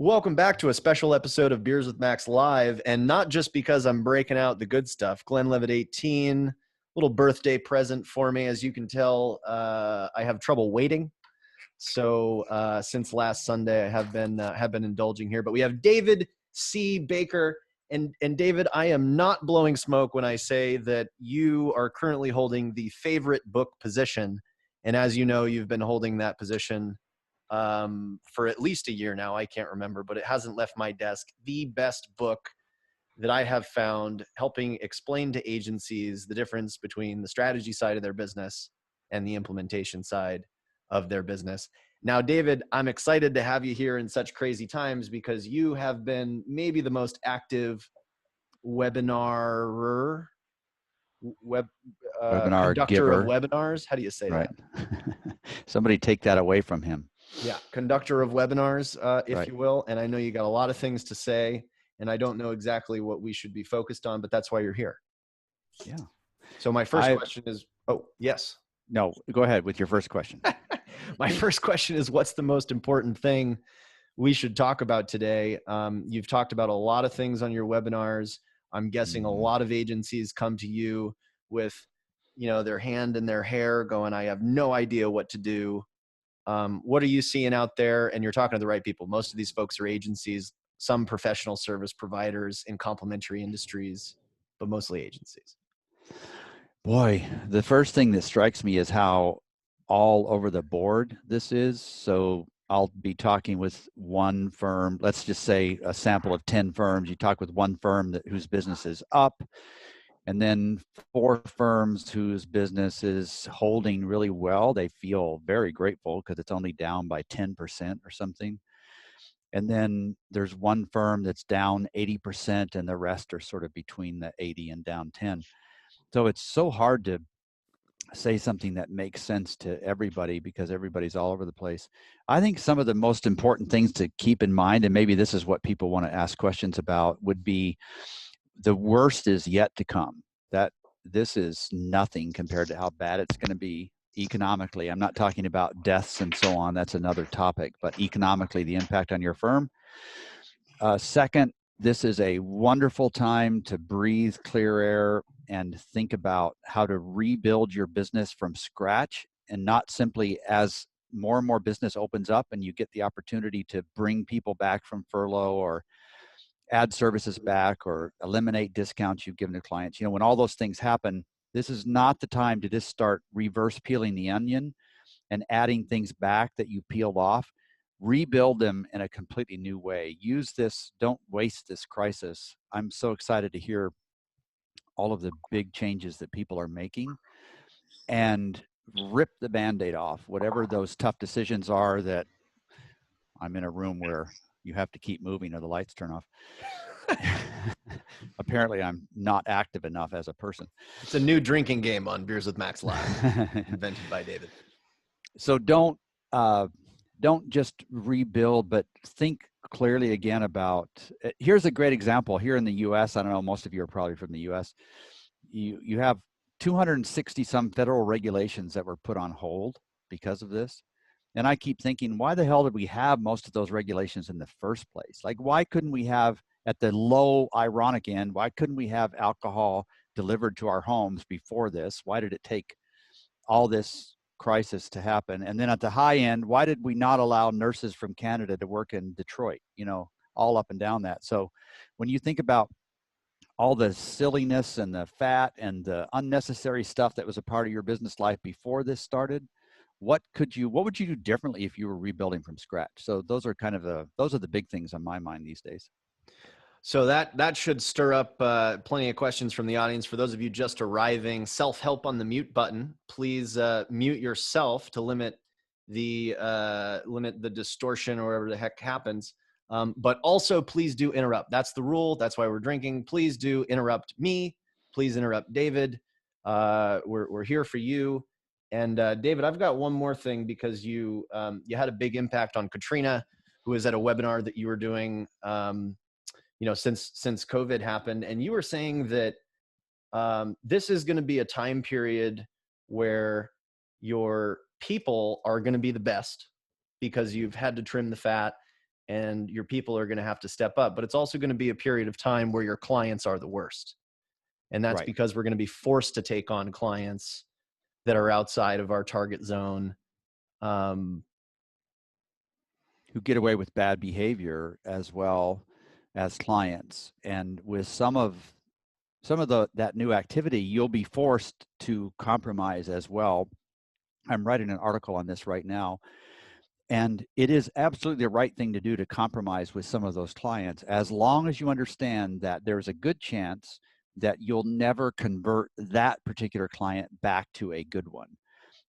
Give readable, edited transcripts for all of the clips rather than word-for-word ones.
Welcome back to a special episode of Beers with Max Live, and not just because I'm breaking out the good stuff. Glenlivet 18, little birthday present for me. As you can tell, I have trouble waiting. So since last Sunday, I have been indulging here. But we have David C. Baker, and David, I am not blowing smoke when I say that you are currently holding the favorite book position, and as you know, you've been holding that position for at least a year now. I can't remember, but it hasn't left my desk. The best book that I have found helping explain to agencies the difference between the strategy side of their business and the implementation side of their business. Now, David, I'm excited to have you here in such crazy times because you have been maybe the most active webinar Webinar conductor giver. of webinars. How do you say Right. that? Somebody take that away from him. Yeah, conductor of webinars, if Right. you will. And I know you got a lot of things to say, and I don't know exactly what we should be focused on, but that's why you're here. Yeah. So my first question is, oh, yes. No, go ahead with your first question. My first question is, what's the most important thing we should talk about today? You've talked about a lot of things on your webinars. I'm guessing a lot of agencies come to you with, their hand in their hair going, I have no idea what to do. What are you seeing out there? And you're talking to the right people. Most of these folks are agencies, some professional service providers in complementary industries, but mostly agencies. Boy, the first thing that strikes me is how all over the board this is. So I'll be talking with one firm, let's just say a sample of 10 firms. You talk with one firm whose business is up, and then 4 firms whose business is holding really well. They feel very grateful because it's only down by 10% or something. And then there's one firm that's down 80% and the rest are sort of between the 80 and down 10. So it's so hard to say something that makes sense to everybody because everybody's all over the place. I think some of the most important things to keep in mind, and maybe this is what people want to ask questions about, would be the worst is yet to come. That this is nothing compared to how bad it's going to be economically. I'm not talking about deaths and so on. That's another topic, but economically, the impact on your firm. Second, this is a wonderful time to breathe clear air and think about how to rebuild your business from scratch, and not simply as more and more business opens up and you get the opportunity to bring people back from furlough or add services back or eliminate discounts you've given to clients. When all those things happen, this is not the time to just start reverse peeling the onion and adding things back that you peeled off. Rebuild them in a completely new way. Use this, don't waste this crisis. I'm so excited to hear all of the big changes that people are making, and rip the Band-Aid off, whatever those tough decisions are that I'm in a room where you have to keep moving or the lights turn off. Apparently I'm not active enough as a person. It's a new drinking game on Beers with Max Live, invented by David. So don't just rebuild, but think clearly again about, here's a great example here in the US. I don't know, most of you are probably from the US. You have 260 some federal regulations that were put on hold because of this. And I keep thinking, why the hell did we have most of those regulations in the first place? Like, why couldn't we have, at the low ironic end, why couldn't we have alcohol delivered to our homes before this? Why did it take all this crisis to happen? And then at the high end, why did we not allow nurses from Canada to work in Detroit? All up and down that. So when you think about all the silliness and the fat and the unnecessary stuff that was a part of your business life before this started, what would you do differently if you were rebuilding from scratch? So those are the big things on my mind these days. So that should stir up plenty of questions from the audience. For those of you just arriving, self-help on the mute button. Please mute yourself to limit the distortion or whatever the heck happens. But also, please do interrupt. That's the rule. That's why we're drinking. Please do interrupt me. Please interrupt David. We're here for you. And David, I've got one more thing because you had a big impact on Katrina, who was at a webinar that you were doing. Since COVID happened, and you were saying that this is going to be a time period where your people are going to be the best because you've had to trim the fat, and your people are going to have to step up. But it's also going to be a period of time where your clients are the worst. And that's Right. because we're going to be forced to take on clients that are outside of our target zone. Who get away with bad behavior as well as clients. And with some of that new activity, you'll be forced to compromise as well. I'm writing an article on this right now. And it is absolutely the right thing to do to compromise with some of those clients, as long as you understand that there's a good chance that you'll never convert that particular client back to a good one.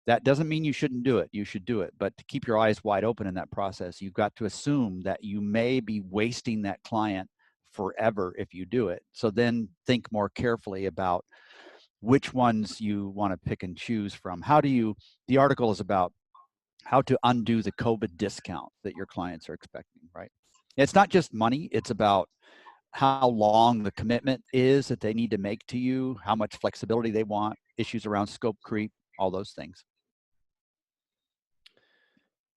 That doesn't mean you shouldn't do it. You should do it. But to keep your eyes wide open in that process, you've got to assume that you may be wasting that client forever if you do it. So then think more carefully about which ones you want to pick and choose from. The article is about how to undo the COVID discount that your clients are expecting, right? It's not just money, it's about how long the commitment is that they need to make to you, how much flexibility they want, issues around scope creep, all those things.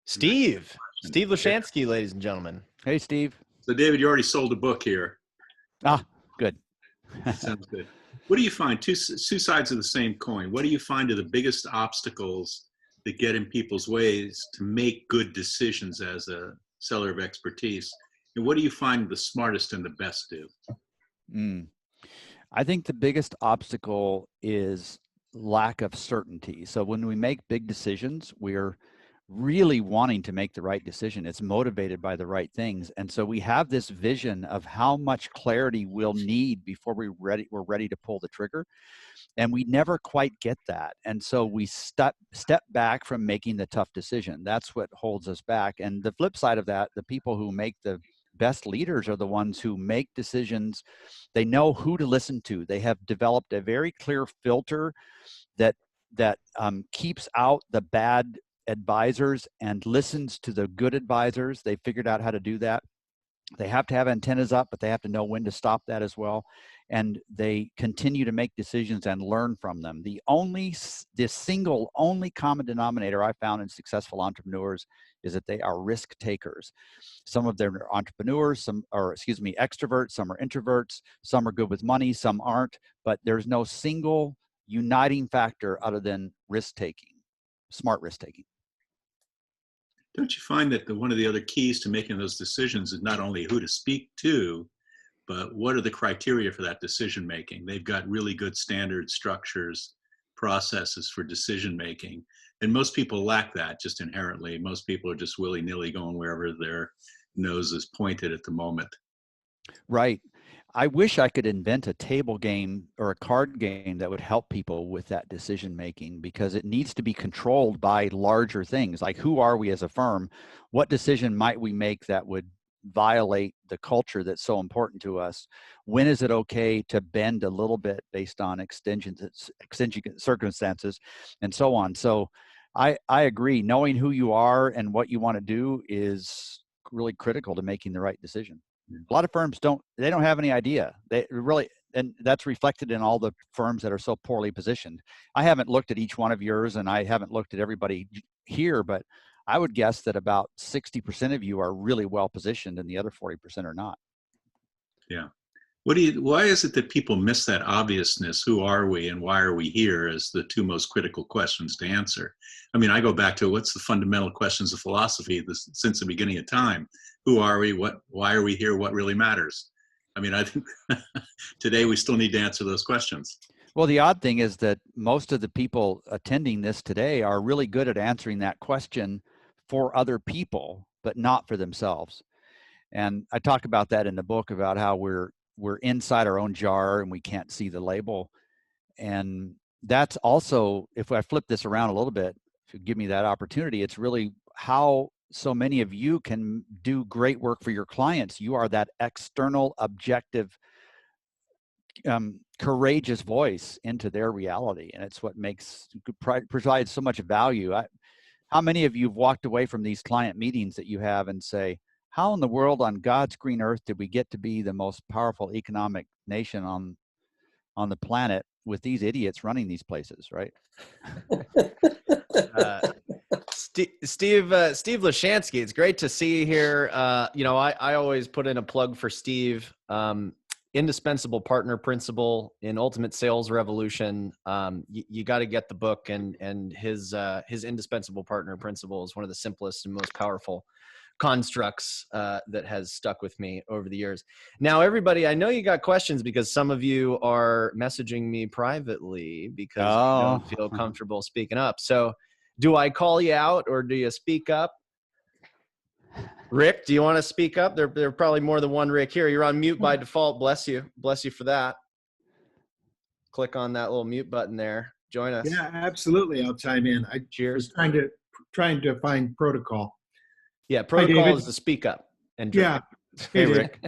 Steve Lashansky, ladies and gentlemen. Hey, Steve. So, David, you already sold a book here. Ah, good. Sounds good. What do you find? Two sides of the same coin. What do you find are the biggest obstacles that get in people's ways to make good decisions as a seller of expertise? And what do you find the smartest and the best do? I think the biggest obstacle is lack of certainty. So when we make big decisions, we're really wanting to make the right decision. It's motivated by the right things. And so we have this vision of how much clarity we'll need before we're ready to pull the trigger. And we never quite get that. And so we step back from making the tough decision. That's what holds us back. And the flip side of that, the people who make the best leaders are the ones who make decisions. They know who to listen to. They have developed a very clear filter that keeps out the bad advisors and listens to the good advisors. They figured out how to do that. They have to have antennas up, but they have to know when to stop that as well. And they continue to make decisions and learn from them. The single common denominator I found in successful entrepreneurs is that they are risk takers. Some of them are entrepreneurs, extroverts, some are introverts, some are good with money, some aren't, but there's no single uniting factor other than risk taking, smart risk taking. Don't you find that one of the other keys to making those decisions is not only who to speak to, but what are the criteria for that decision making? They've got really good standard structures, processes for decision making. And most people lack that just inherently. Most people are just willy-nilly going wherever their nose is pointed at the moment. Right. I wish I could invent a table game or a card game that would help people with that decision making, because it needs to be controlled by larger things. Like, who are we as a firm? What decision might we make that would violate the culture that's so important to us? When is it okay to bend a little bit based on exigent circumstances and so on? So I agree. Knowing who you are and what you want to do is really critical to making the right decision. A lot of firms don't have any idea. They really, and that's reflected in all the firms that are so poorly positioned. I haven't looked at each one of yours, and I haven't looked at everybody here, but I would guess that about 60% of you are really well positioned and the other 40% are not. Yeah. Why is it that people miss that obviousness? Who are we and why are we here as the two most critical questions to answer? I mean, I go back to what's the fundamental questions of philosophy since the beginning of time. Who are we? Why are we here? What really matters? I mean, I think today we still need to answer those questions. Well, the odd thing is that most of the people attending this today are really good at answering that question for other people, but not for themselves. And I talk about that in the book, about how we're inside our own jar and we can't see the label. And that's also, if I flip this around a little bit, if you give me that opportunity, it's really how so many of you can do great work for your clients. You are that external, objective, courageous voice into their reality. And it's what provides so much value. How many of you have walked away from these client meetings that you have and say, how in the world on God's green earth did we get to be the most powerful economic nation on the planet with these idiots running these places, right? Steve Lashansky, it's great to see you here. I always put in a plug for Steve. Indispensable Partner Principle in Ultimate Sales Revolution. You got to get the book, and his Indispensable Partner Principle is one of the simplest and most powerful constructs that has stuck with me over the years. Now, everybody, I know you got questions because some of you are messaging me privately because you don't feel comfortable speaking up. So do I call you out or do you speak up? Rick, do you want to speak up? There are probably more than one Rick here. You're on mute by default. Bless you. Bless you for that. Click on that little mute button there. Join us. Yeah, absolutely. I'll chime in. Cheers. Was trying to find protocol. Yeah, protocol is to speak up and drink. Yeah. Hey, Rick.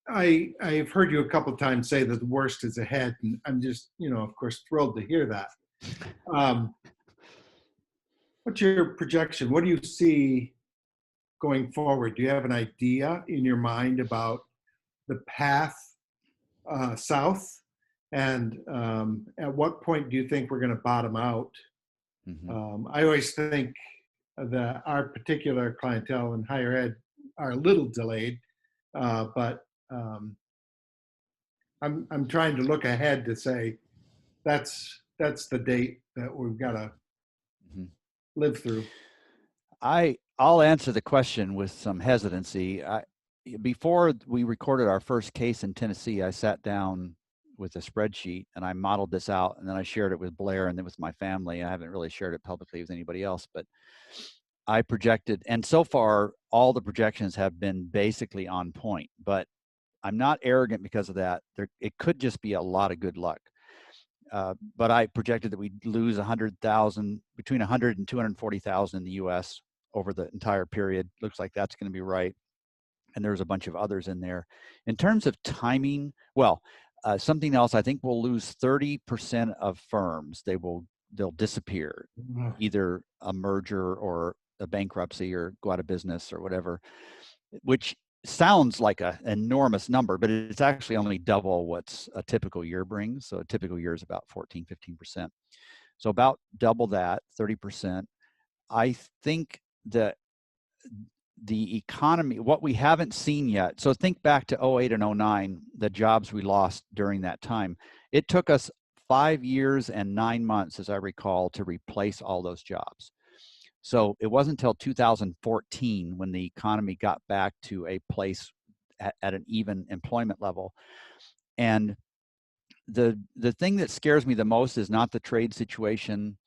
I've heard you a couple of times say that the worst is ahead, and I'm just, of course, thrilled to hear that. What's your projection? What do you see going forward? Do you have an idea in your mind about the path south? And at what point do you think we're going to bottom out? Mm-hmm. I always think that our particular clientele in higher ed are a little delayed, but I'm trying to look ahead to say that's the date that we've got to live through. I'll answer the question with some hesitancy. Before we recorded our first case in Tennessee, I sat down with a spreadsheet and I modeled this out, and then I shared it with Blair and then with my family. I haven't really shared it publicly with anybody else, but I projected, and so far all the projections have been basically on point, but I'm not arrogant because of that. It could just be a lot of good luck. But I projected that we'd lose 100,000, between 100 and 240,000 in the US over the entire period. Looks like that's going to be right. And there's a bunch of others in there. In terms of timing, something else, I think we'll lose 30% of firms. They'll disappear, either a merger or a bankruptcy or go out of business or whatever, which sounds like an enormous number, but it's actually only double what's a typical year brings. So a typical year is about 14, 15%. So about double that, 30%. I think that the economy, what we haven't seen yet, so think back to 08 and 09, the jobs we lost during that time. It took us 5 years and 9 months, as I recall, to replace all those jobs. So it wasn't until 2014 when the economy got back to a place at an even employment level. And the thing that scares me the most is not the trade situation.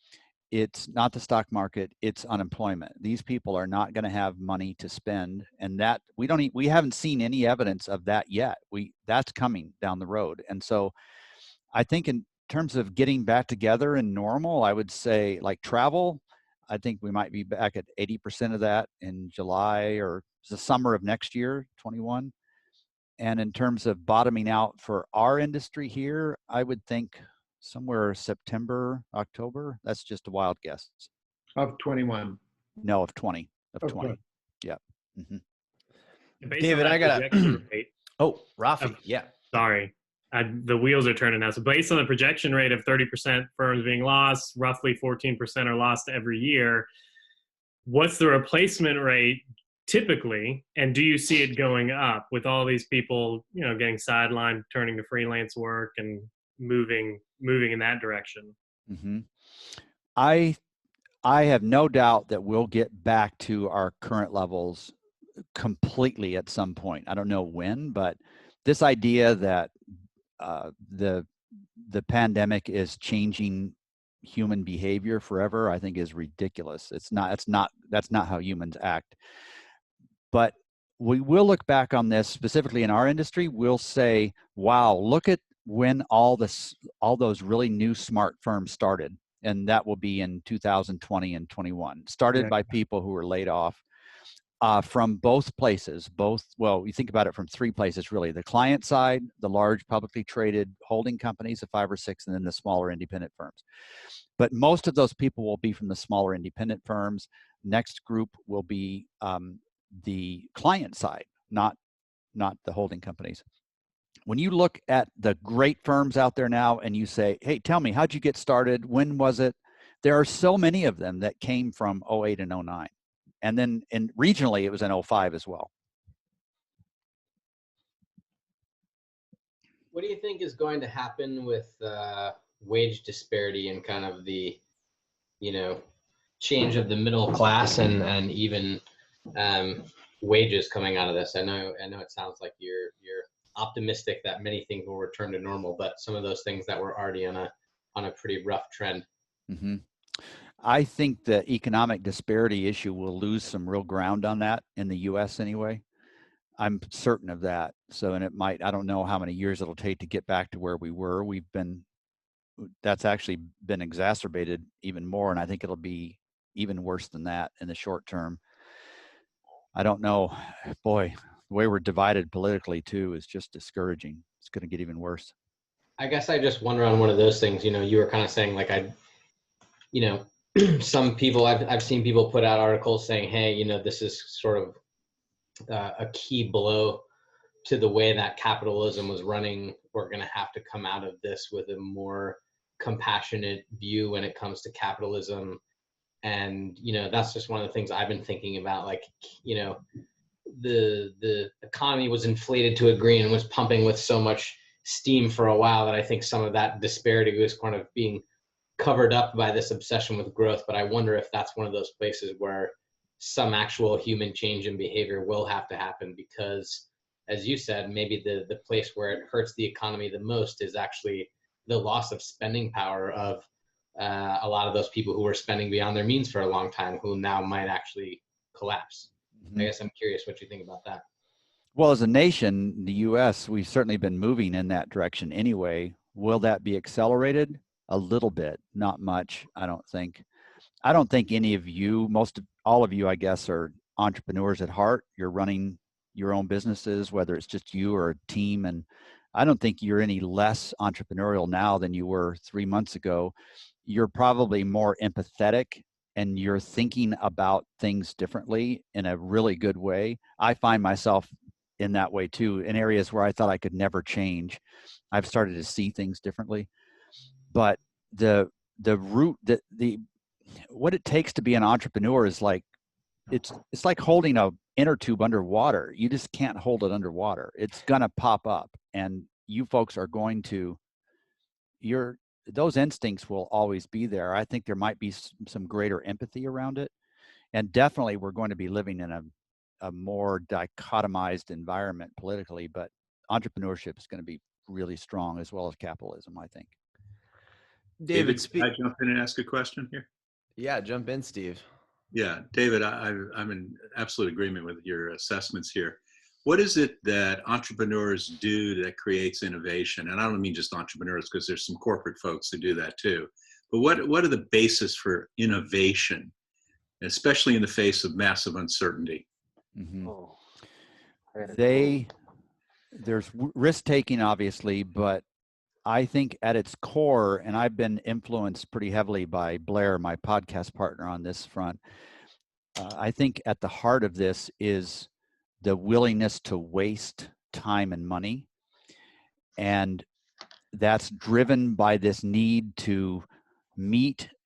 It's not the stock market, it's unemployment. These people are not going to have money to spend, and that we haven't seen any evidence of that yet. That's coming down the road. And so I think in terms of getting back together and normal, I would say like travel, I think we might be back at 80% of that in July or the summer of next year, 21. And in terms of bottoming out for our industry here, I would think somewhere September, October. That's just a wild guess. Of 21. No, of 20. Of 20. Okay. Yeah. Mm-hmm. David, I got Oh, Rafi. Yeah. Sorry. The wheels are turning now. So based on the projection rate of 30% firms being lost, roughly 14% are lost every year. What's the replacement rate typically? And do you see it going up with all these people, getting sidelined, turning to freelance work and moving in that direction? Mm-hmm. I have no doubt that we'll get back to our current levels completely at some point. I don't know when, but this idea that the pandemic is changing human behavior forever, I think is ridiculous. That's not how humans act. But we will look back on this specifically in our industry. We'll say, wow, look at when all those really new smart firms started. And that will be in 2020 and 21, started by people who were laid off from both places. You think about it from three places, really. The client side, the large publicly traded holding companies of 5 or 6, and then the smaller independent firms. But most of those people will be from the smaller independent firms. Next group will be the client side, not the holding companies. When you look at the great firms out there now and you say, hey, tell me, how'd you get started? When was it? there are so many of them that came from '08 and '09. And then regionally, it was in '05 as well. What do you think is going to happen with wage disparity and kind of the, change of the middle class and even wages coming out of this? I know it sounds like you're optimistic that many things will return to normal, but some of those things that were already on a pretty rough trend. Mm-hmm. I think the economic disparity issue will lose some real ground on that in the U.S. anyway. I'm certain of that. So, and I don't know how many years it'll take to get back to where we were. That's actually been exacerbated even more. And I think it'll be even worse than that in the short term. I don't know. Boy, the way we're divided politically too is just discouraging. It's going to get even worse. I guess I just wonder on one of those things, you were kind of saying like some people, I've seen people put out articles saying, hey, this is sort of a key blow to the way that capitalism was running. We're going to have to come out of this with a more compassionate view when it comes to capitalism. And, that's just one of the things I've been thinking about. Like, the economy was inflated to a degree and was pumping with so much steam for a while that I think some of that disparity was kind of being covered up by this obsession with growth. But I wonder if that's one of those places where some actual human change in behavior will have to happen, because as you said, maybe the place where it hurts the economy the most is actually the loss of spending power of a lot of those people who were spending beyond their means for a long time, who now might actually collapse. Mm-hmm. I guess I'm curious what you think about that. Well, as a nation, the U.S., we've certainly been moving in that direction anyway. Will that be accelerated? A little bit, not much, I don't think. I don't think any of you, all of you, I guess, are entrepreneurs at heart. You're running your own businesses, whether it's just you or a team. And I don't think you're any less entrepreneurial now than you were 3 months ago. You're probably more empathetic and you're thinking about things differently in a really good way. I find myself in that way too, in areas where I thought I could never change. I've started to see things differently. But the root, what it takes to be an entrepreneur is like, it's like holding a inner tube underwater. You just can't hold it underwater. It's gonna pop up, and you folks are going to, those instincts will always be there. I think there might be some greater empathy around it, and definitely we're going to be living in a more dichotomized environment politically, but entrepreneurship is going to be really strong, as well as capitalism, I think. David, can I jump in and ask a question here? Yeah, jump in, Steve. Yeah, David, I'm in absolute agreement with your assessments here. What is it that entrepreneurs do that creates innovation? And I don't mean just entrepreneurs, because there's some corporate folks who do that too. But what are the basis for innovation, especially in the face of massive uncertainty? Mm-hmm. There's risk taking, obviously, but I think at its core, and I've been influenced pretty heavily by Blair, my podcast partner on this front, I think at the heart of this is the willingness to waste time and money. And that's driven by this need to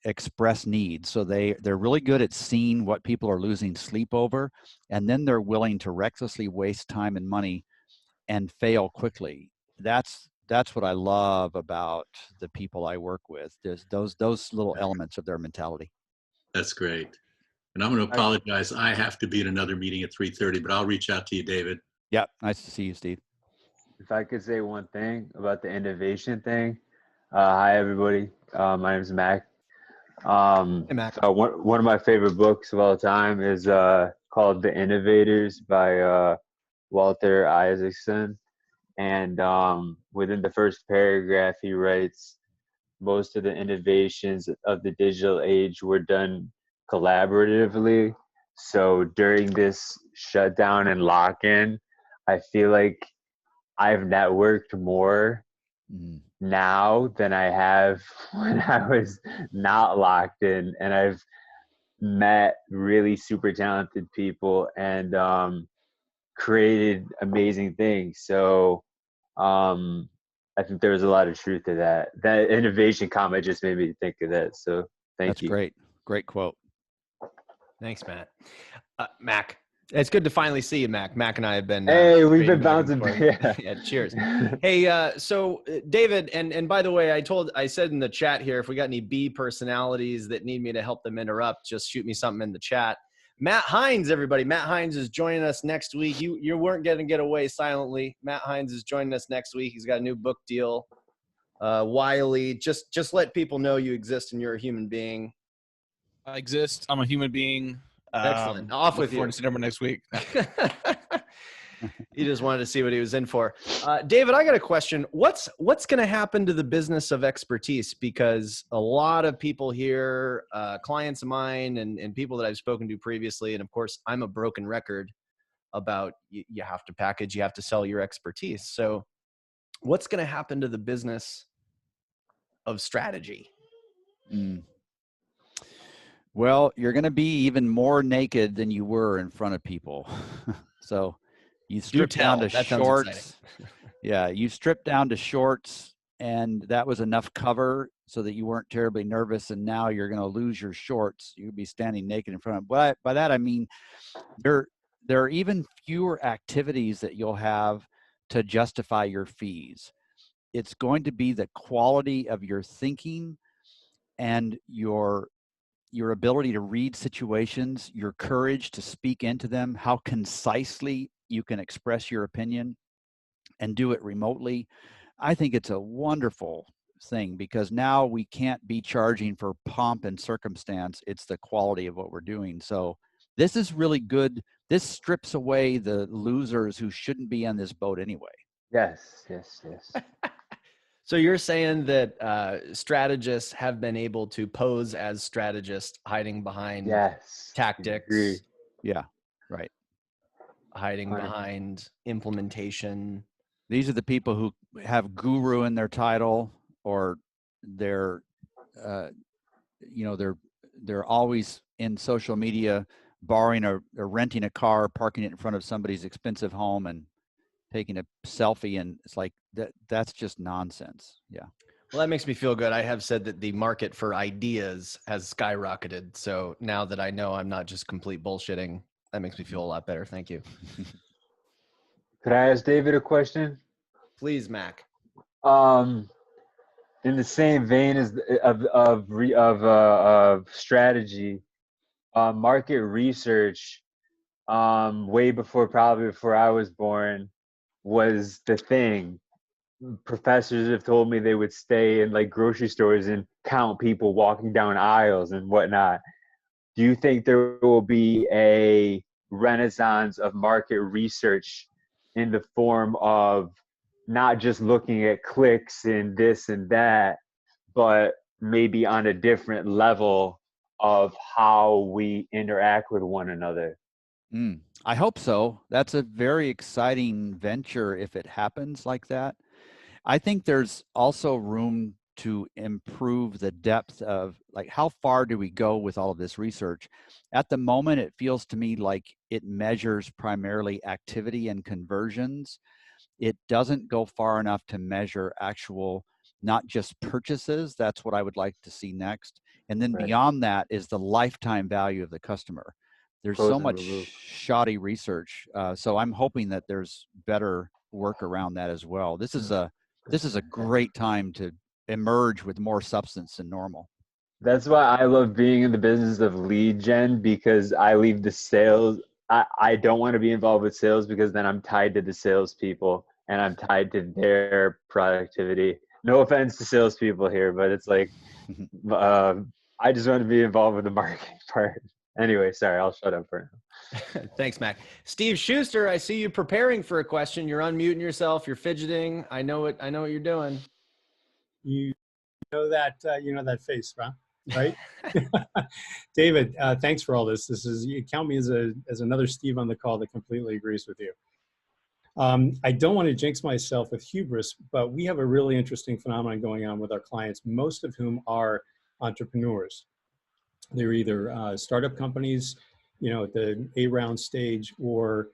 express needs. So they're really good at seeing what people are losing sleep over, and then they're willing to recklessly waste time and money and fail quickly. That's what I love about the people I work with. There's those little elements of their mentality. That's great. And I'm going to apologize. I have to be at another meeting at 3:30, but I'll reach out to you, David. Yeah, nice to see you, Steve. If I could say one thing about the innovation thing. Hi, everybody. My name is Mac. Hey, Mac. One of my favorite books of all time is called The Innovators by Walter Isaacson. And within the first paragraph, he writes, most of the innovations of the digital age were done collaboratively. So during this shutdown and lock-in, I feel like I've networked more now than I have when I was not locked in. And I've met really super talented people and created amazing things. So I think there was a lot of truth to that. That innovation comment just made me think of that. So That's you. great. Great quote. Thanks, Matt. Mac, it's good to finally see you, Mac. Mac and I have been Hey, we've trading been back and bouncing. forth. Yeah. Yeah, cheers. Hey, so David, and by the way, I said in the chat here, if we got any B personalities that need me to help them interrupt, just shoot me something in the chat. Matt Hines, everybody. Matt Hines is joining us next week. You weren't going to get away silently. Matt Hines is joining us next week. He's got a new book deal. Wiley, just let people know you exist and you're a human being. I exist. I'm a human being. Excellent. Off with you. Forward to seeing everyone next week. He just wanted to see what he was in for. David, I got a question. What's going to happen to the business of expertise? Because a lot of people here, clients of mine and people that I've spoken to previously, and of course, I'm a broken record about you have to package, you have to sell your expertise. So what's going to happen to the business of strategy? Well, you're going to be even more naked than you were in front of people. So you strip down to shorts. Yeah, you stripped down to shorts, and that was enough cover so that you weren't terribly nervous. And now you're going to lose your shorts. You'll be standing naked in front of. But by that I mean there are even fewer activities that you'll have to justify your fees. It's going to be the quality of your thinking and your ability to read situations, your courage to speak into them, how concisely you can express your opinion and do it remotely. I think it's a wonderful thing because now we can't be charging for pomp and circumstance. It's the quality of what we're doing. So this is really good. This strips away the losers who shouldn't be on this boat anyway. Yes. So you're saying that strategists have been able to pose as strategists, hiding behind tactics. Yeah, right. Hiding behind implementation. These are the people who have guru in their title, or they're always in social media, borrowing or renting a car, parking it in front of somebody's expensive home, and taking a selfie, and it's like that's just nonsense. Yeah. Well, that makes me feel good. I have said that the market for ideas has skyrocketed. So now that I know I'm not just complete bullshitting, that makes me feel a lot better. Thank you. Could I ask David a question? Please, Mac. In the same vein as of strategy, market research, way before I was born, was the thing. Professors have told me they would stay in like grocery stores and count people walking down aisles and whatnot. Do you think there will be a renaissance of market research in the form of not just looking at clicks and this and that, but maybe on a different level of how we interact with one another? I hope so. That's a very exciting venture if it happens like that. I think there's also room to improve the depth of, like, how far do we go with all of this research? At the moment, it feels to me like it measures primarily activity and conversions. It doesn't go far enough to measure actual, not just purchases. That's what I would like to see next. And then beyond that is the lifetime value of the customer. There's so much shoddy research. So I'm hoping that there's better work around that as well. This is a great time to emerge with more substance than normal. That's why I love being in the business of lead gen, because I leave the sales. I don't want to be involved with sales because then I'm tied to the salespeople and I'm tied to their productivity. No offense to salespeople here, but it's like, I just want to be involved with the marketing part. Anyway, sorry, I'll shut up for now. Thanks, Mac. Steve Schuster, I see you preparing for a question. You're unmuting yourself. You're fidgeting. I know what you're doing. You know that face, huh? Right? David, thanks for all this. You count me as another Steve on the call that completely agrees with you. I don't want to jinx myself with hubris, but we have a really interesting phenomenon going on with our clients, most of whom are entrepreneurs. They're either startup companies, at the A-round stage, or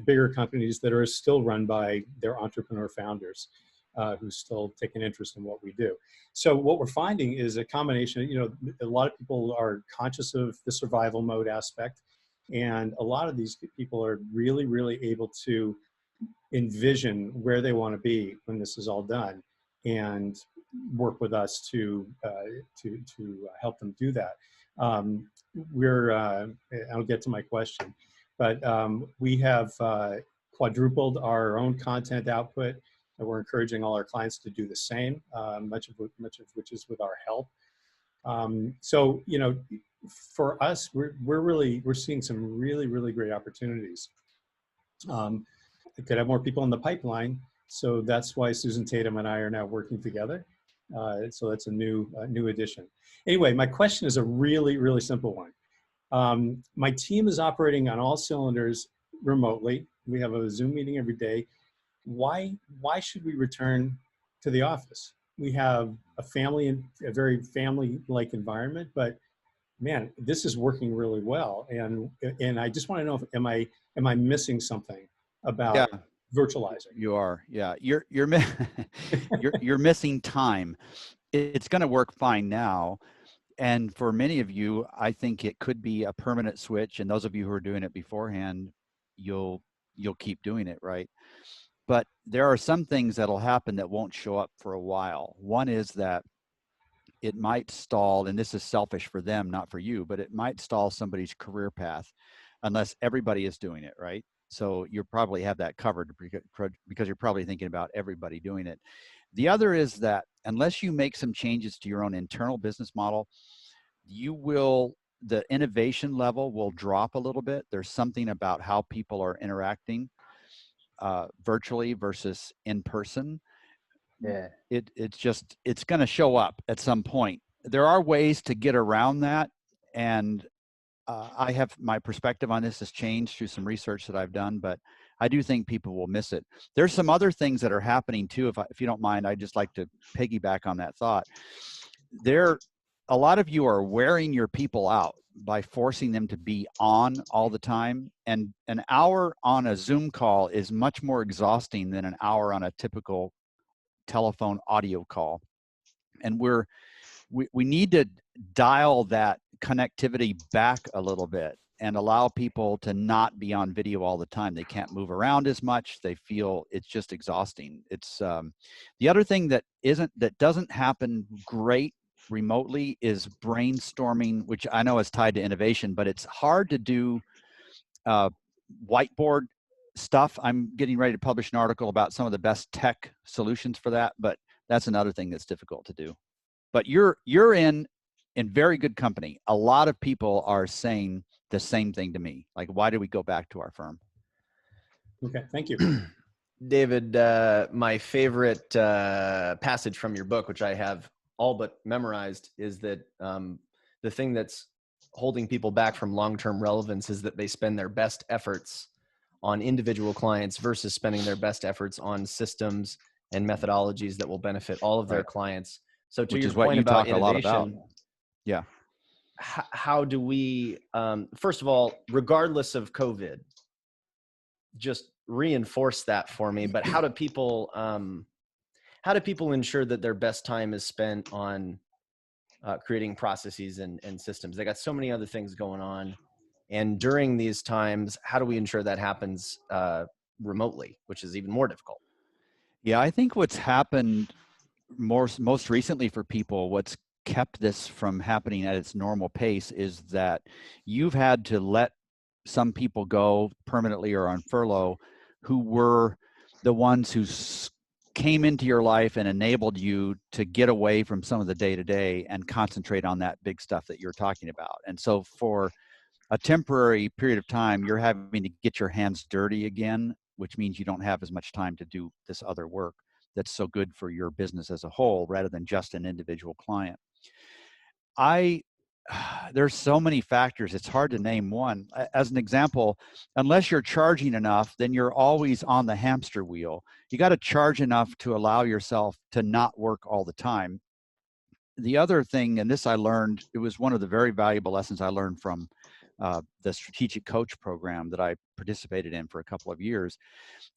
bigger companies that are still run by their entrepreneur founders. who's still taking interest in what we do. So what we're finding is a combination, a lot of people are conscious of the survival mode aspect, and a lot of these people are really, really able to envision where they want to be when this is all done, and work with us to help them do that. I'll get to my question, but we have quadrupled our own content output, and we're encouraging all our clients to do the same, much of which is with our help. So, for us, we're seeing some really, really great opportunities. I could have more people in the pipeline, so that's why Susan Tatum and I are now working together. So that's a new addition. Anyway, my question is a really, really simple one. My team is operating on all cylinders remotely. We have a Zoom meeting every day. Why should we return to the office? We have a very family-like environment, but man, this is working really well. And I just want to know, am I missing something about virtualizing? You are, yeah. You're missing time. It's going to work fine now, and for many of you, I think it could be a permanent switch. And those of you who are doing it beforehand, you'll keep doing it, right? But there are some things that'll happen that won't show up for a while. One is that it might stall, and this is selfish for them, not for you, but it might stall somebody's career path unless everybody is doing it, right? So you probably have that covered because you're probably thinking about everybody doing it. The other is that unless you make some changes to your own internal business model, the innovation level will drop a little bit. There's something about how people are interacting virtually versus in person. Yeah. It's going to show up at some point. There are ways to get around that, and I have my perspective on this has changed through some research that I've done, but I do think people will miss it. There's some other things that are happening too. If you don't mind, I'd just like to piggyback on that thought. A lot of you are wearing your people out by forcing them to be on all the time. And an hour on a Zoom call is much more exhausting than an hour on a typical telephone audio call. And we need to dial that connectivity back a little bit and allow people to not be on video all the time. They can't move around as much. They feel it's just exhausting. It's the other thing that doesn't happen great remotely is brainstorming, which I know is tied to innovation, but it's hard to do whiteboard stuff. I'm getting ready to publish an article about some of the best tech solutions for that, but that's another thing that's difficult to do. But you're in very good company. A lot of people are saying the same thing to me. Like, why do we go back to our firm? Okay, thank you. David, my favorite passage from your book, which I have all but memorized, is that the thing that's holding people back from long-term relevance is that they spend their best efforts on individual clients versus spending their best efforts on systems and methodologies that will benefit all of their clients. So to your point about innovation, yeah. How do we, first of all, regardless of COVID, just reinforce that for me, but how do people ensure that their best time is spent on creating processes and systems? They got so many other things going on. And during these times, how do we ensure that happens remotely, which is even more difficult? Yeah, I think what's happened most recently for people, what's kept this from happening at its normal pace is that you've had to let some people go permanently or on furlough who were the ones who came into your life and enabled you to get away from some of the day-to-day and concentrate on that big stuff that you're talking about. And so for a temporary period of time, you're having to get your hands dirty again, which means you don't have as much time to do this other work that's so good for your business as a whole rather than just an individual client. There's so many factors, it's hard to name one. As an example, unless you're charging enough, then you're always on the hamster wheel. You got to charge enough to allow yourself to not work all the time. The other thing, and this I learned, it was one of the very valuable lessons I learned from the Strategic Coach program that I participated in for a couple of years,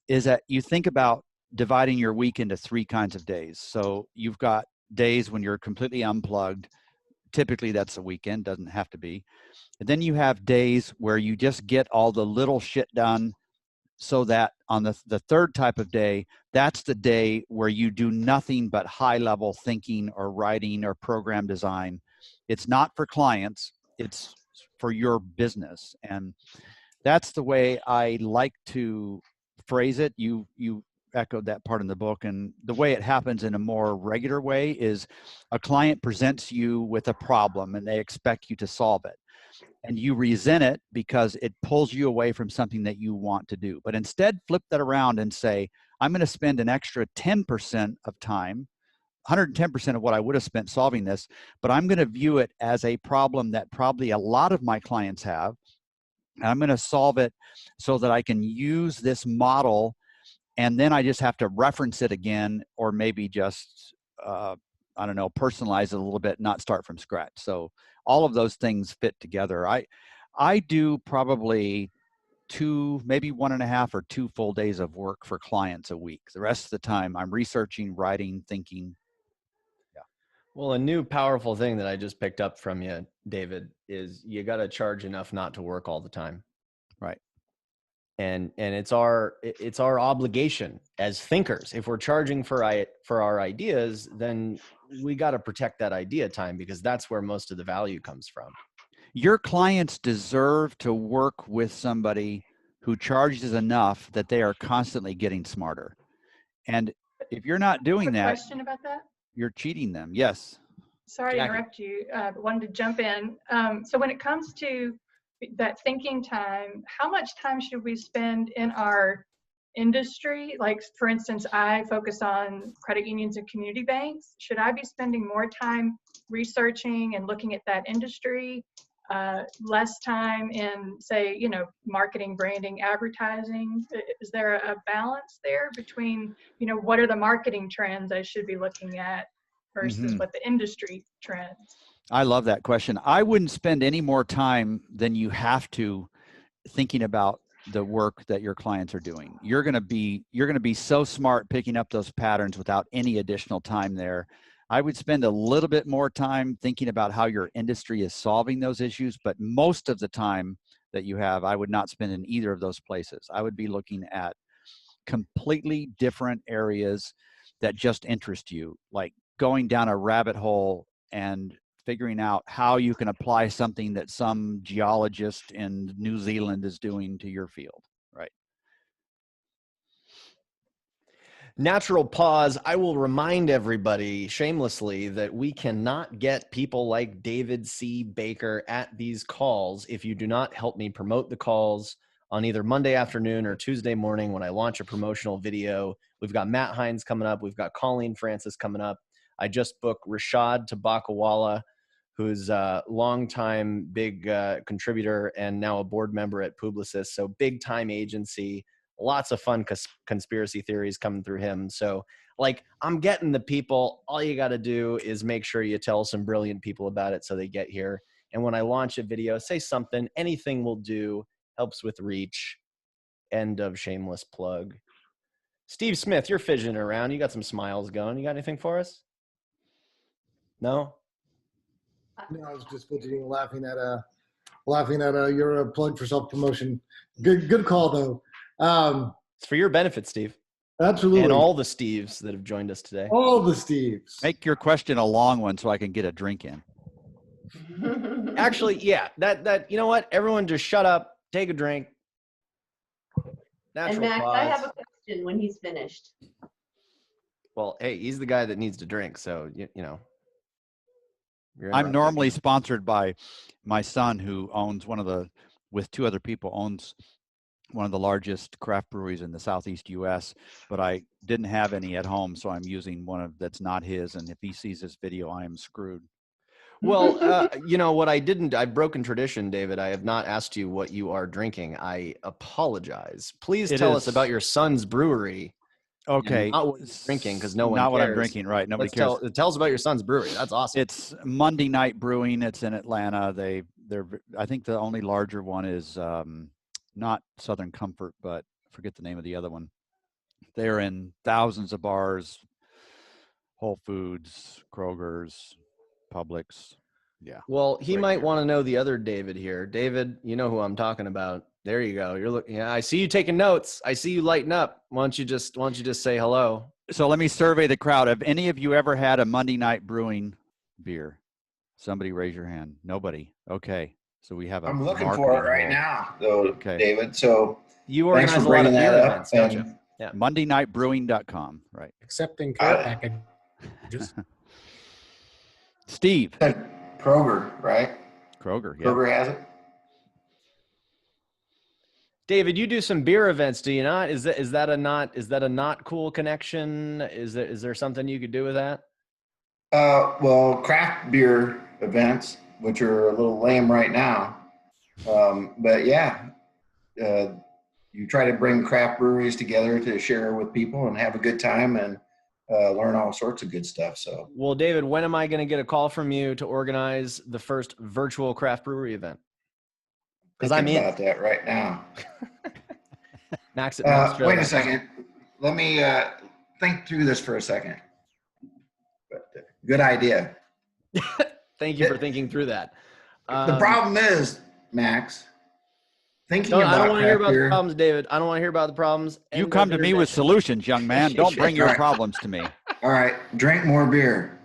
is that you think about dividing your week into 3 kinds of days. So you've got days when you're completely unplugged. Typically that's a weekend, doesn't have to be. And then you have days where you just get all the little shit done, so that on the third type of day, that's the day where you do nothing but high level thinking or writing or program design. It's not for clients, it's for your business. And that's the way I like to phrase it. You echoed that part in the book. And the way it happens in a more regular way is a client presents you with a problem and they expect you to solve it. And you resent it because it pulls you away from something that you want to do. But instead, flip that around and say, I'm going to spend an extra 10% of time, 110% of what I would have spent solving this, but I'm going to view it as a problem that probably a lot of my clients have. And I'm going to solve it so that I can use this model, and then I just have to reference it again, or maybe just, I don't know, personalize it a little bit, not start from scratch. So all of those things fit together. I do probably 2, maybe 1.5 or 2 full days of work for clients a week. The rest of the time I'm researching, writing, thinking. Yeah. Well, a new powerful thing that I just picked up from you, David, is you got to charge enough not to work all the time. Right. And it's our obligation as thinkers. If we're charging for our ideas, then we got to protect that idea time, because that's where most of the value comes from. Your clients deserve to work with somebody who charges enough that they are constantly getting smarter. And if you're not doing Quick that, question about that. you're cheating them. Yes. Sorry to Jackie. interrupt you, but wanted to jump in. So when it comes to that thinking time, how much time should we spend in our industry? Like, for instance, I focus on credit unions and community banks. Should I be spending more time researching and looking at that industry, less time in, say, marketing, branding, advertising? Is there a balance there between, what are the marketing trends I should be looking at versus what the industry trends? I love that question. I wouldn't spend any more time than you have to thinking about the work that your clients are doing. You're going to be so smart picking up those patterns without any additional time there. I would spend a little bit more time thinking about how your industry is solving those issues, but most of the time that you have, I would not spend in either of those places. I would be looking at completely different areas that just interest you, like going down a rabbit hole and figuring out how you can apply something that some geologist in New Zealand is doing to your field, right? Natural pause. I will remind everybody shamelessly that we cannot get people like David C. Baker at these calls if you do not help me promote the calls on either Monday afternoon or Tuesday morning when I launch a promotional video. We've got Matt Hines coming up. We've got Colleen Francis coming up. I just booked Rashad Tabakawala, who's a longtime big contributor and now a board member at Publicis. So big time agency, lots of fun conspiracy theories coming through him. So like, I'm getting the people. All you got to do is make sure you tell some brilliant people about it so they get here. And when I launch a video, say something, anything will do, helps with reach. End of shameless plug. Steve Smith, you're fidgeting around. You got some smiles going. You got anything for us? No? No, I was just fidgeting, laughing at your plug for self-promotion. Good call though. It's for your benefit, Steve. Absolutely. And all the Steves that have joined us today. All the Steves. Make your question a long one so I can get a drink in. Actually, yeah, that you know what? Everyone just shut up, take a drink. Natural And Max, pause. I have a question when he's finished. Well, hey, he's the guy that needs to drink, so you know. I'm normally sponsored by my son, who owns with 2 other people, owns one of the largest craft breweries in the Southeast U.S., but I didn't have any at home, so I'm using one that's not his, and if he sees this video, I am screwed. Well, you know what I've broken tradition, David. I have not asked you what you are drinking. I apologize. Please tell us about your son's brewery. Okay. Not what you're drinking, because no one cares. Not what I'm drinking, right. Nobody cares. Tell us about your son's brewery. That's awesome. It's Monday Night Brewing. It's in Atlanta. They're I think the only larger one is not Southern Comfort, but I forget the name of the other one. They're in thousands of bars, Whole Foods, Kroger's, Publix. Yeah. Well, he Right might here. want to know the other David here. David, you know who I'm talking about. There you go. You're looking. Yeah, I see you taking notes. I see you lighting up. Why don't you just say hello? So let me survey the crowd. Have any of you ever had a Monday Night Brewing beer? Somebody raise your hand. Nobody. Okay. So we have a I'm looking for it right marketing now, though, Okay. David. So You thanks organize for a lot of bringing beer that up. events, don't you? And Yeah. MondayNightBrewing.com. Right. Accepting care I- packages. Steve. Kroger, right? Kroger. Yeah. Kroger has it. David, you do some beer events, do you not? Is that a not cool connection? Is there something you could do with that? Well, craft beer events, which are a little lame right now. But yeah, you try to bring craft breweries together to share with people and have a good time and learn all sorts of good stuff. So, Well, David, when am I going to get a call from you to organize the first virtual craft brewery event? Because I'm thinking in. about that right now. Max at Max Wait a second. Let me think through this for a second. But, good idea. Thank you for thinking through that. The problem is, Max, thinking I about don't want to hear craft about the beer. problems, David. I don't want to hear about the problems. You End come of to me with intervention. solutions, young man. Don't bring your All right. problems to me. All right, drink more beer.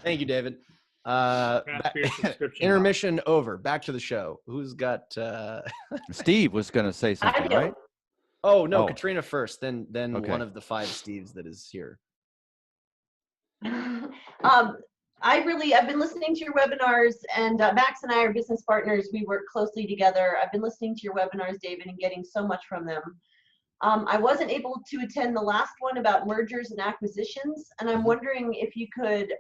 Thank you, David. Craft beer subscription. Intermission over. Back to the show. Who's got? Steve was going to say something, do. right? Oh no, Oh. Katrina first. Then Okay. one of the 5 Steves that is here. I've been listening to your webinars, and Max and I are business partners. We work closely together. I've been listening to your webinars, David, and getting so much from them. I wasn't able to attend the last one about mergers and acquisitions, and I'm wondering if you could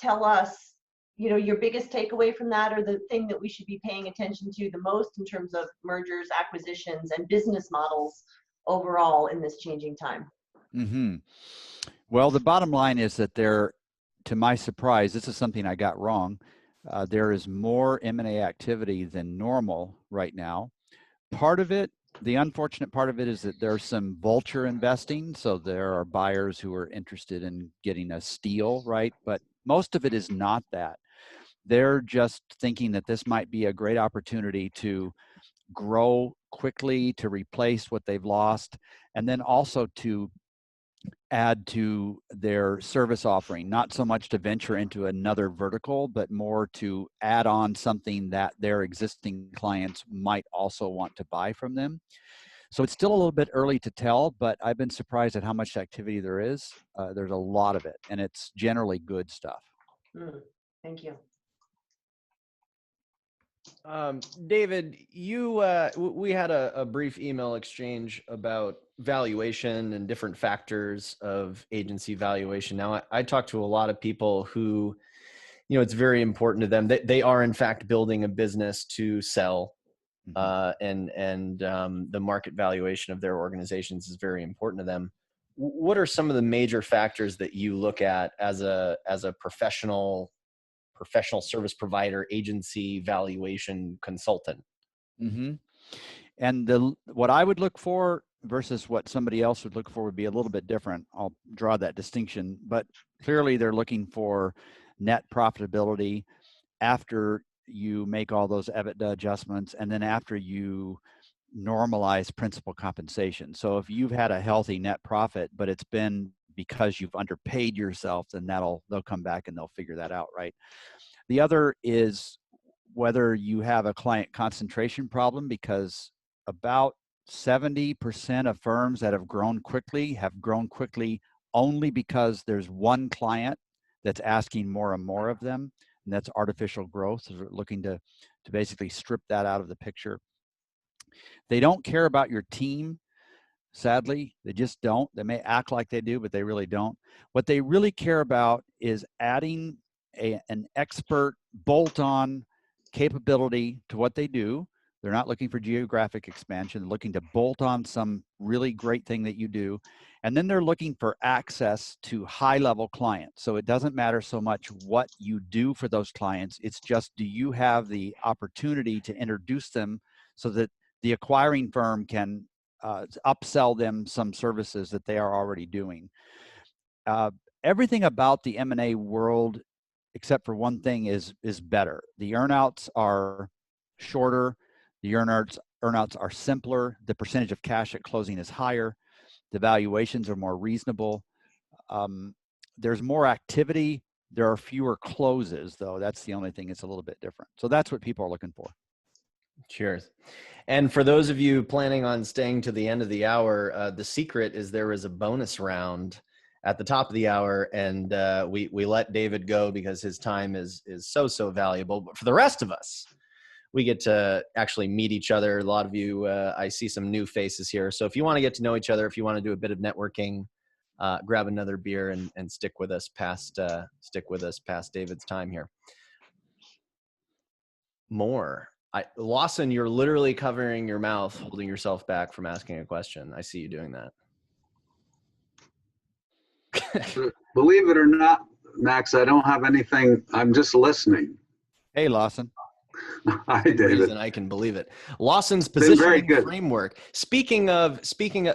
tell us, your biggest takeaway from that, or the thing that we should be paying attention to the most in terms of mergers, acquisitions, and business models overall in this changing time. Mm-hmm. Well, the bottom line is that to my surprise, this is something I got wrong. There is more M&A activity than normal right now. Part of it, the unfortunate part of it, is that there's some vulture investing. So there are buyers who are interested in getting a steal, right? But most of it is not that. They're just thinking that this might be a great opportunity to grow quickly, to replace what they've lost, and then also to add to their service offering, not so much to venture into another vertical, but more to add on something that their existing clients might also want to buy from them. So it's still a little bit early to tell, but I've been surprised at how much activity there is. There's a lot of it, and it's generally good stuff. Thank you. David, we had a brief email exchange about valuation and different factors of agency valuation. Now, I talk to a lot of people who, it's very important to them. They are in fact building a business to sell, and the market valuation of their organizations is very important to them. What are some of the major factors that you look at as a professional service provider, agency valuation consultant? Mm-hmm. And what I would look for versus what somebody else would look for would be a little bit different. I'll draw that distinction, but clearly they're looking for net profitability after you make all those EBITDA adjustments, and then after you normalize principal compensation. So if you've had a healthy net profit, but it's been because you've underpaid yourself, then they'll come back and they'll figure that out, right? The other is whether you have a client concentration problem, because about 70% of firms that have grown quickly only because there's one client that's asking more and more of them, and that's artificial growth. So they're looking to basically strip that out of the picture. They don't care about your team. Sadly, they just don't. They may act like they do, but they really don't. What they really care about is adding an expert bolt-on capability to what they do. They're not looking for geographic expansion. They're looking to bolt on some really great thing that you do. And then they're looking for access to high-level clients. So it doesn't matter so much what you do for those clients. It's just, do you have the opportunity to introduce them so that the acquiring firm can upsell them some services that they are already doing. Everything about the M&A world, except for one thing, is better. The earnouts are shorter. The earnouts are simpler. The percentage of cash at closing is higher. The valuations are more reasonable. There's more activity. There are fewer closes, though. That's the only thing that's a little bit different. So that's what people are looking for. Cheers. And for those of you planning on staying to the end of the hour, the secret is there is a bonus round at the top of the hour, and we let David go because his time is so valuable. But for the rest of us, we get to actually meet each other. A lot of you, I see some new faces here. So if you want to get to know each other, if you want to do a bit of networking, grab another beer and stick with us past David's time here. More. Lawson, you're literally covering your mouth, holding yourself back from asking a question. I see you doing that. Believe it or not, Max, I don't have anything. I'm just listening. Hey, Lawson. Hi, David. I can believe it. Lawson's positioning framework. Speaking of,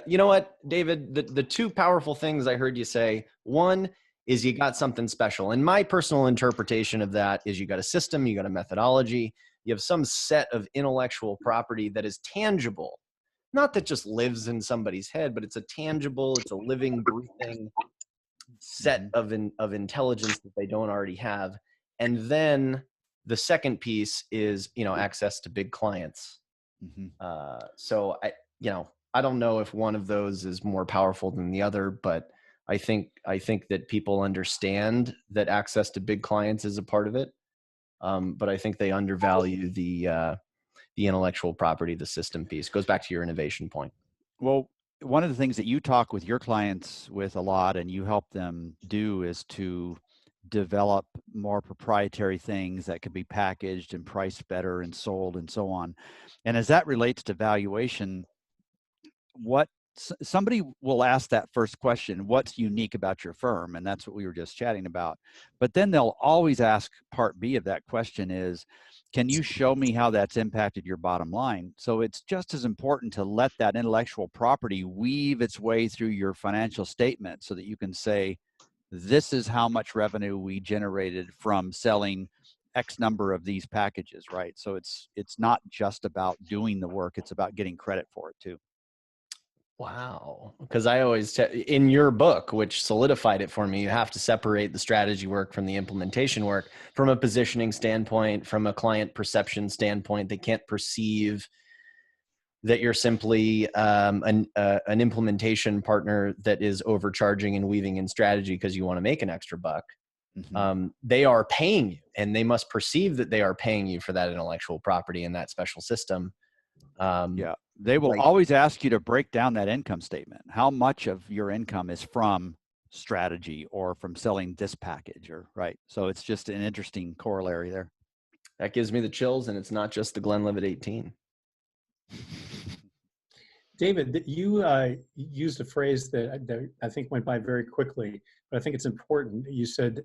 you know what, David, the two powerful things I heard you say, one is you got something special. And my personal interpretation of that is you got a system, you got a methodology, you have some set of intellectual property that is tangible, not that just lives in somebody's head, but it's a tangible, it's a living, breathing set of intelligence that they don't already have. And then the second piece is, access to big clients. So I don't know if one of those is more powerful than the other, but I think that people understand that access to big clients is a part of it. But I think they undervalue the intellectual property, the system piece. Goes back to your innovation point. Well, one of the things that you talk with your clients with a lot and you help them do is to develop more proprietary things that could be packaged and priced better and sold and so on. And as that relates to valuation, somebody will ask that first question, what's unique about your firm? And that's what we were just chatting about. But then they'll always ask part B of that question is, can you show me how that's impacted your bottom line? So it's just as important to let that intellectual property weave its way through your financial statement so that you can say, this is how much revenue we generated from selling X number of these packages, right? So it's not just about doing the work, it's about getting credit for it too. Wow. Because I always, in your book, which solidified it for me, you have to separate the strategy work from the implementation work from a positioning standpoint, from a client perception standpoint. They can't perceive that you're simply an implementation partner that is overcharging and weaving in strategy because you want to make an extra buck. They are paying you, and they must perceive that they are paying you for that intellectual property and that special system. Yeah. They will always ask you to break down that income statement. How much of your income is from strategy or from selling this package, or right? So it's just an interesting corollary there. That gives me the chills, and it's not just the Glenlivet 18. David, you used a phrase that I think went by very quickly, but I think it's important. You said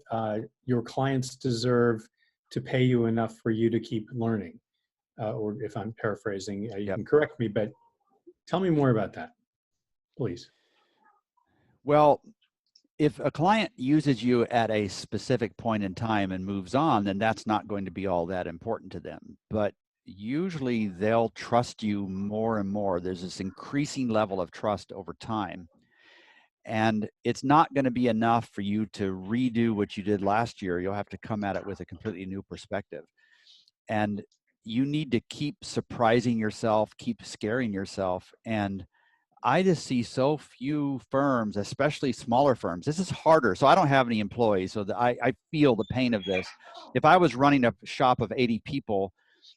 your clients deserve to pay you enough for you to keep learning. Or if I'm paraphrasing, you can correct me, but tell me more about that, please. Well, if a client uses you at a specific point in time and moves on, then that's not going to be all that important to them. But usually they'll trust you more and more. There's this increasing level of trust over time. And it's not going to be enough for you to redo what you did last year. You'll have to come at it with a completely new perspective. And you need to keep surprising yourself, keep scaring yourself. And I just see so few firms, especially smaller firms. This is harder. So I don't have any employees, so I feel the pain of this. If I was running a shop of 80 people,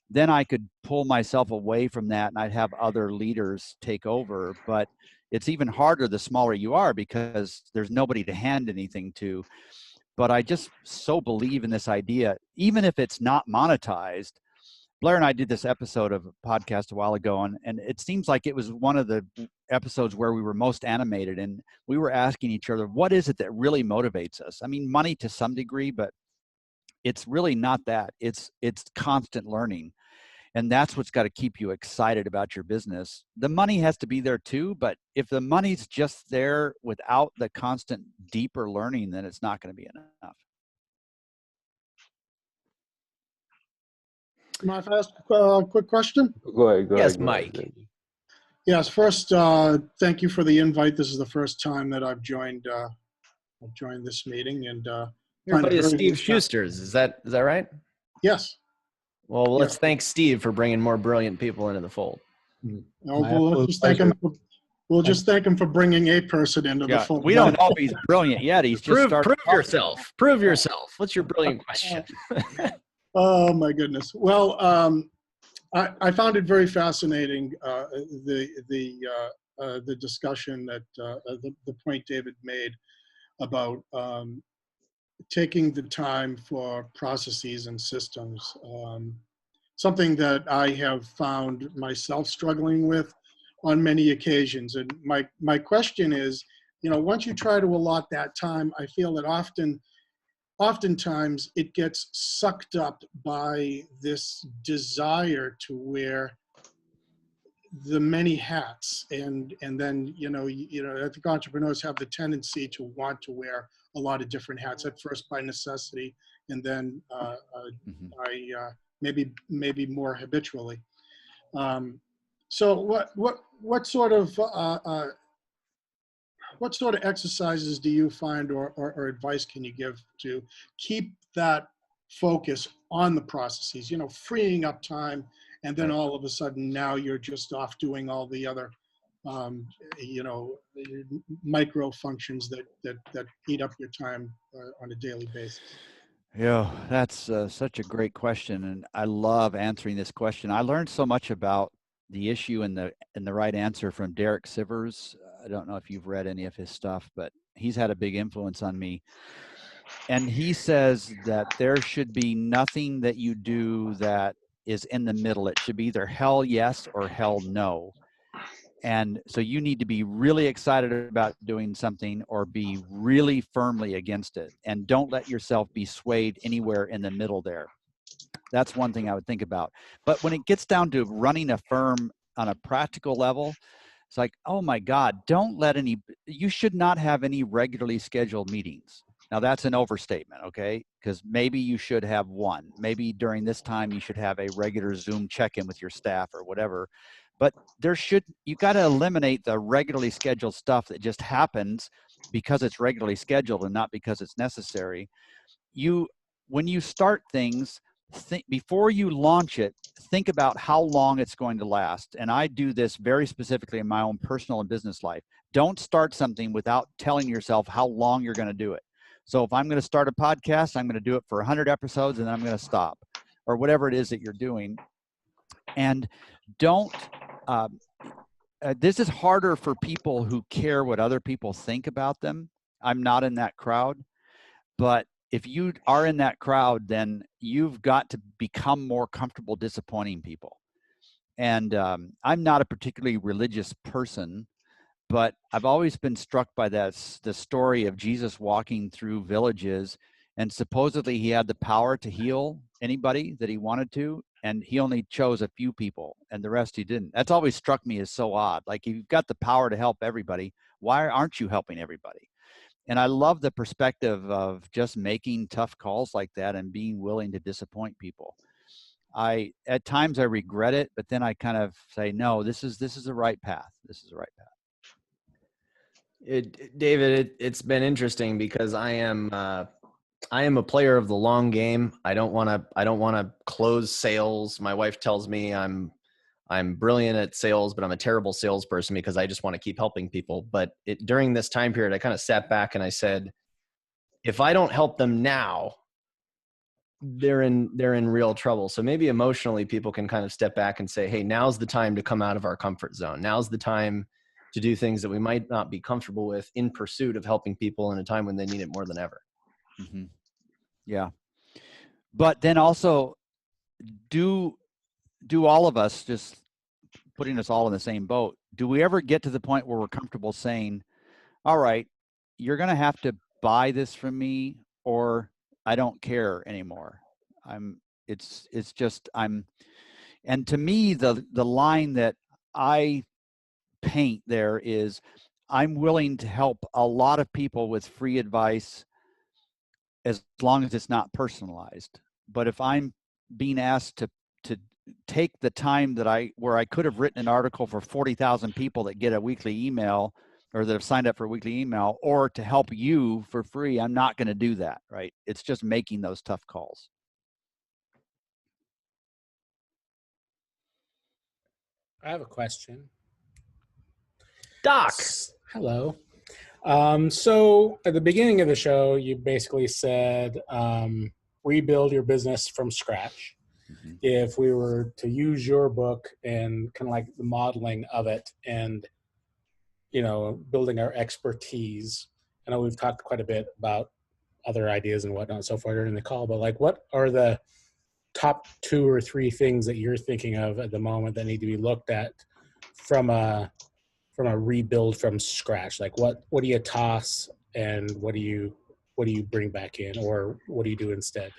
then I could pull myself away from that and I'd have other leaders take over. But it's even harder the smaller you are because there's nobody to hand anything to. But I just so believe in this idea, even if it's not monetized. Blair and I did this episode of a podcast a while ago, and it seems like it was one of the episodes where we were most animated, and we were asking each other, what is it that really motivates us? I mean, money to some degree, but it's really not that. It's constant learning. And that's what's got to keep you excited about your business. The money has to be there too, but if the money's just there without the constant deeper learning, then it's not going to be enough. Mind if I ask a quick question? Go ahead. Yes, Mike. Yes. First, thank you for the invite. This is the first time that I've joined this meeting, and Your find it buddy is very Steve instructive. Schuster's. Is that right? Yes. Well, let's thank Steve for bringing more brilliant people into the fold. We'll just thank him for bringing a person into the fold. We don't know if he's brilliant yet. He's just started. Prove yourself. Prove yourself. What's your brilliant question? Oh my goodness. Well, I found it very fascinating, the discussion that the point David made about taking the time for processes and systems. Something that I have found myself struggling with on many occasions. And my question is, once you try to allot that time, I feel that oftentimes it gets sucked up by this desire to wear the many hats, and then I think entrepreneurs have the tendency to want to wear a lot of different hats, at first by necessity, and then maybe more habitually. So what sort of exercises do you find or advice can you give to keep that focus on the processes, freeing up time, and then all of a sudden now you're just off doing all the other micro functions that eat up your time on a daily basis? Yeah, that's such a great question, and I love answering this question. I learned so much about the issue and the right answer from Derek Sivers. I don't know if you've read any of his stuff, but he's had a big influence on me. And he says that there should be nothing that you do that is in the middle. It should be either hell yes or hell no. And so you need to be really excited about doing something or be really firmly against it. And don't let yourself be swayed anywhere in the middle there. That's one thing I would think about. But when it gets down to running a firm on a practical level, it's like, oh my God, you should not have any regularly scheduled meetings. Now that's an overstatement, okay? Because maybe you should have one. Maybe during this time you should have a regular Zoom check-in with your staff or whatever. But you got to eliminate the regularly scheduled stuff that just happens because it's regularly scheduled and not because it's necessary. When you start things, before you launch it, think about how long it's going to last. And I do this very specifically in my own personal and business life. Don't start something without telling yourself how long you're going to do it. So if I'm going to start a podcast, I'm going to do it for 100 episodes and then I'm going to stop, or whatever it is that you're doing. And don't, this is harder for people who care what other people think about them. I'm not in that crowd, but if you are in that crowd, then you've got to become more comfortable disappointing people. And I'm not a particularly religious person, but I've always been struck by the story of Jesus walking through villages, and supposedly he had the power to heal anybody that he wanted to, and he only chose a few people, and the rest he didn't. That's always struck me as so odd. Like, if you've got the power to help everybody, why aren't you helping everybody? And I love the perspective of just making tough calls like that and being willing to disappoint people. At times I regret it, but then I kind of say, no, this is the right path. This is the right path. David, it's been interesting because I am a player of the long game. I don't want to close sales. My wife tells me I'm brilliant at sales, but I'm a terrible salesperson because I just want to keep helping people. But during this time period, I kind of sat back and I said, if I don't help them now, they're in real trouble. So maybe emotionally people can kind of step back and say, hey, now's the time to come out of our comfort zone. Now's the time to do things that we might not be comfortable with in pursuit of helping people in a time when they need it more than ever. Mm-hmm. Yeah. But then also do all of us, just putting us all in the same boat, do we ever get to the point where we're comfortable saying, all right, you're going to have to buy this from me, or I don't care anymore. And And to me, the line that I paint there is, I'm willing to help a lot of people with free advice as long as it's not personalized. But if I'm being asked to take the time that where I could have written an article for 40,000 people that get a weekly email, or that have signed up for a weekly email, or to help you for free, I'm not going to do that, right? It's just making those tough calls. I have a question. Doc. Hello. So at the beginning of the show, you basically said rebuild your business from scratch. Mm-hmm. If we were to use your book and kind of like the modeling of it and, you know, building our expertise, I know we've talked quite a bit about other ideas and whatnot so far during the call, but like, what are the top 2 or 3 things that you're thinking of at the moment that need to be looked at from a rebuild from scratch? Like what do you toss and what do you bring back in, or what do you do instead?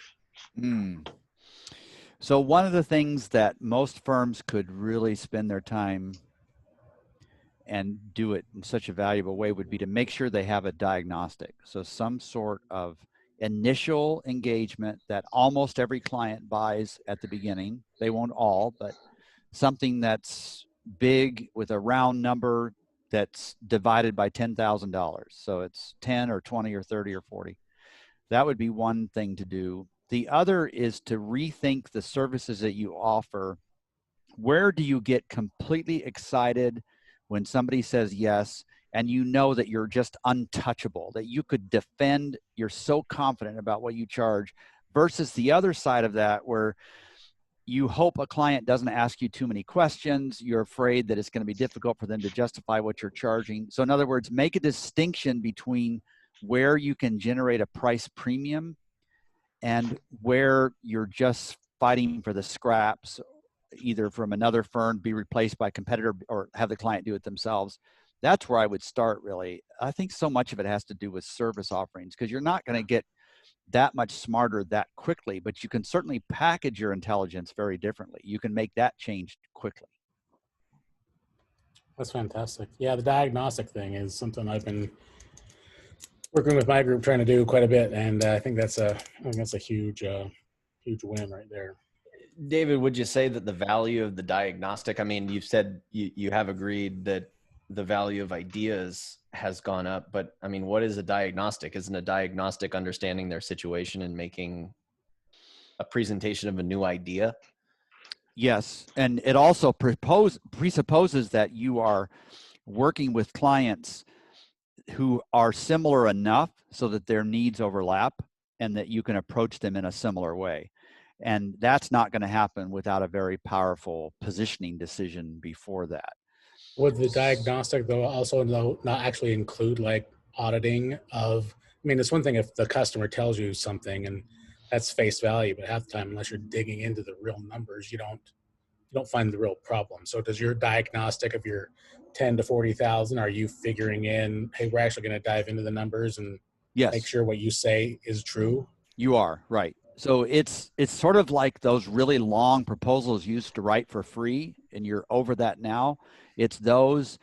So one of the things that most firms could really spend their time and do it in such a valuable way would be to make sure they have a diagnostic. So some sort of initial engagement that almost every client buys at the beginning. They won't all, but something that's big with a round number that's divided by $10,000. So it's 10 or 20 or 30 or 40. That would be one thing to do. The other is to rethink the services that you offer. Where do you get completely excited when somebody says yes, and you know that you're just untouchable, that you could defend, you're so confident about what you charge, versus the other side of that where you hope a client doesn't ask you too many questions. You're afraid that it's going to be difficult for them to justify what you're charging. So in other words, make a distinction between where you can generate a price premium and where you're just fighting for the scraps, either from another firm, be replaced by a competitor, or have the client do it themselves. That's where I would start, really. I think so much of it has to do with service offerings, because you're not going to get that much smarter that quickly, but you can certainly package your intelligence very differently. You can make that change quickly. That's fantastic. Yeah, the diagnostic thing is something I've been working with my group trying to do quite a bit, and I think that's a huge win right there. David, would you say that the value of the diagnostic, I mean, you've said you have agreed that the value of ideas has gone up, but I mean, what is a diagnostic? Isn't a diagnostic understanding their situation and making a presentation of a new idea? Yes, and it also presupposes that you are working with clients who are similar enough so that their needs overlap and that you can approach them in a similar way. And that's not going to happen without a very powerful positioning decision before that. Would the diagnostic, though, also not actually include like auditing of, I mean, it's one thing if the customer tells you something and that's face value, but half the time, unless you're digging into the real numbers, you don't find the real problem. So does your diagnostic of your 10 to 40,000, are you figuring in, hey, we're actually going to dive into the numbers and make sure what you say is true? You are, right. So it's sort of like those really long proposals you used to write for free, and you're over that now. It's those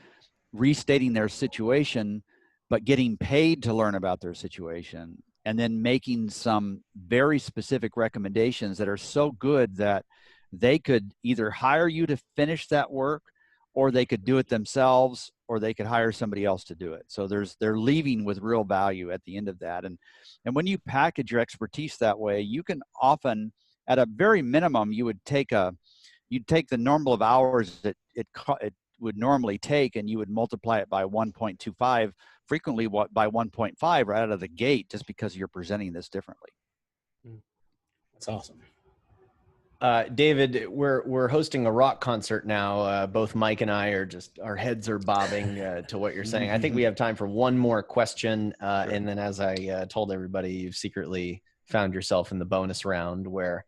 restating their situation, but getting paid to learn about their situation, and then making some very specific recommendations that are so good that they could either hire you to finish that work, or they could do it themselves, or they could hire somebody else to do it. So they're leaving with real value at the end of that. And when you package your expertise that way, you can often, at a very minimum, you'd take the number of hours that it would normally take, and you would multiply it by 1.25, frequently by 1.5 right out of the gate, just because you're presenting this differently. That's awesome. David, we're hosting a rock concert now. Both Mike and I our heads are bobbing to what you're saying. I think we have time for one more question. Sure. And then, as I told everybody, you've secretly found yourself in the bonus round where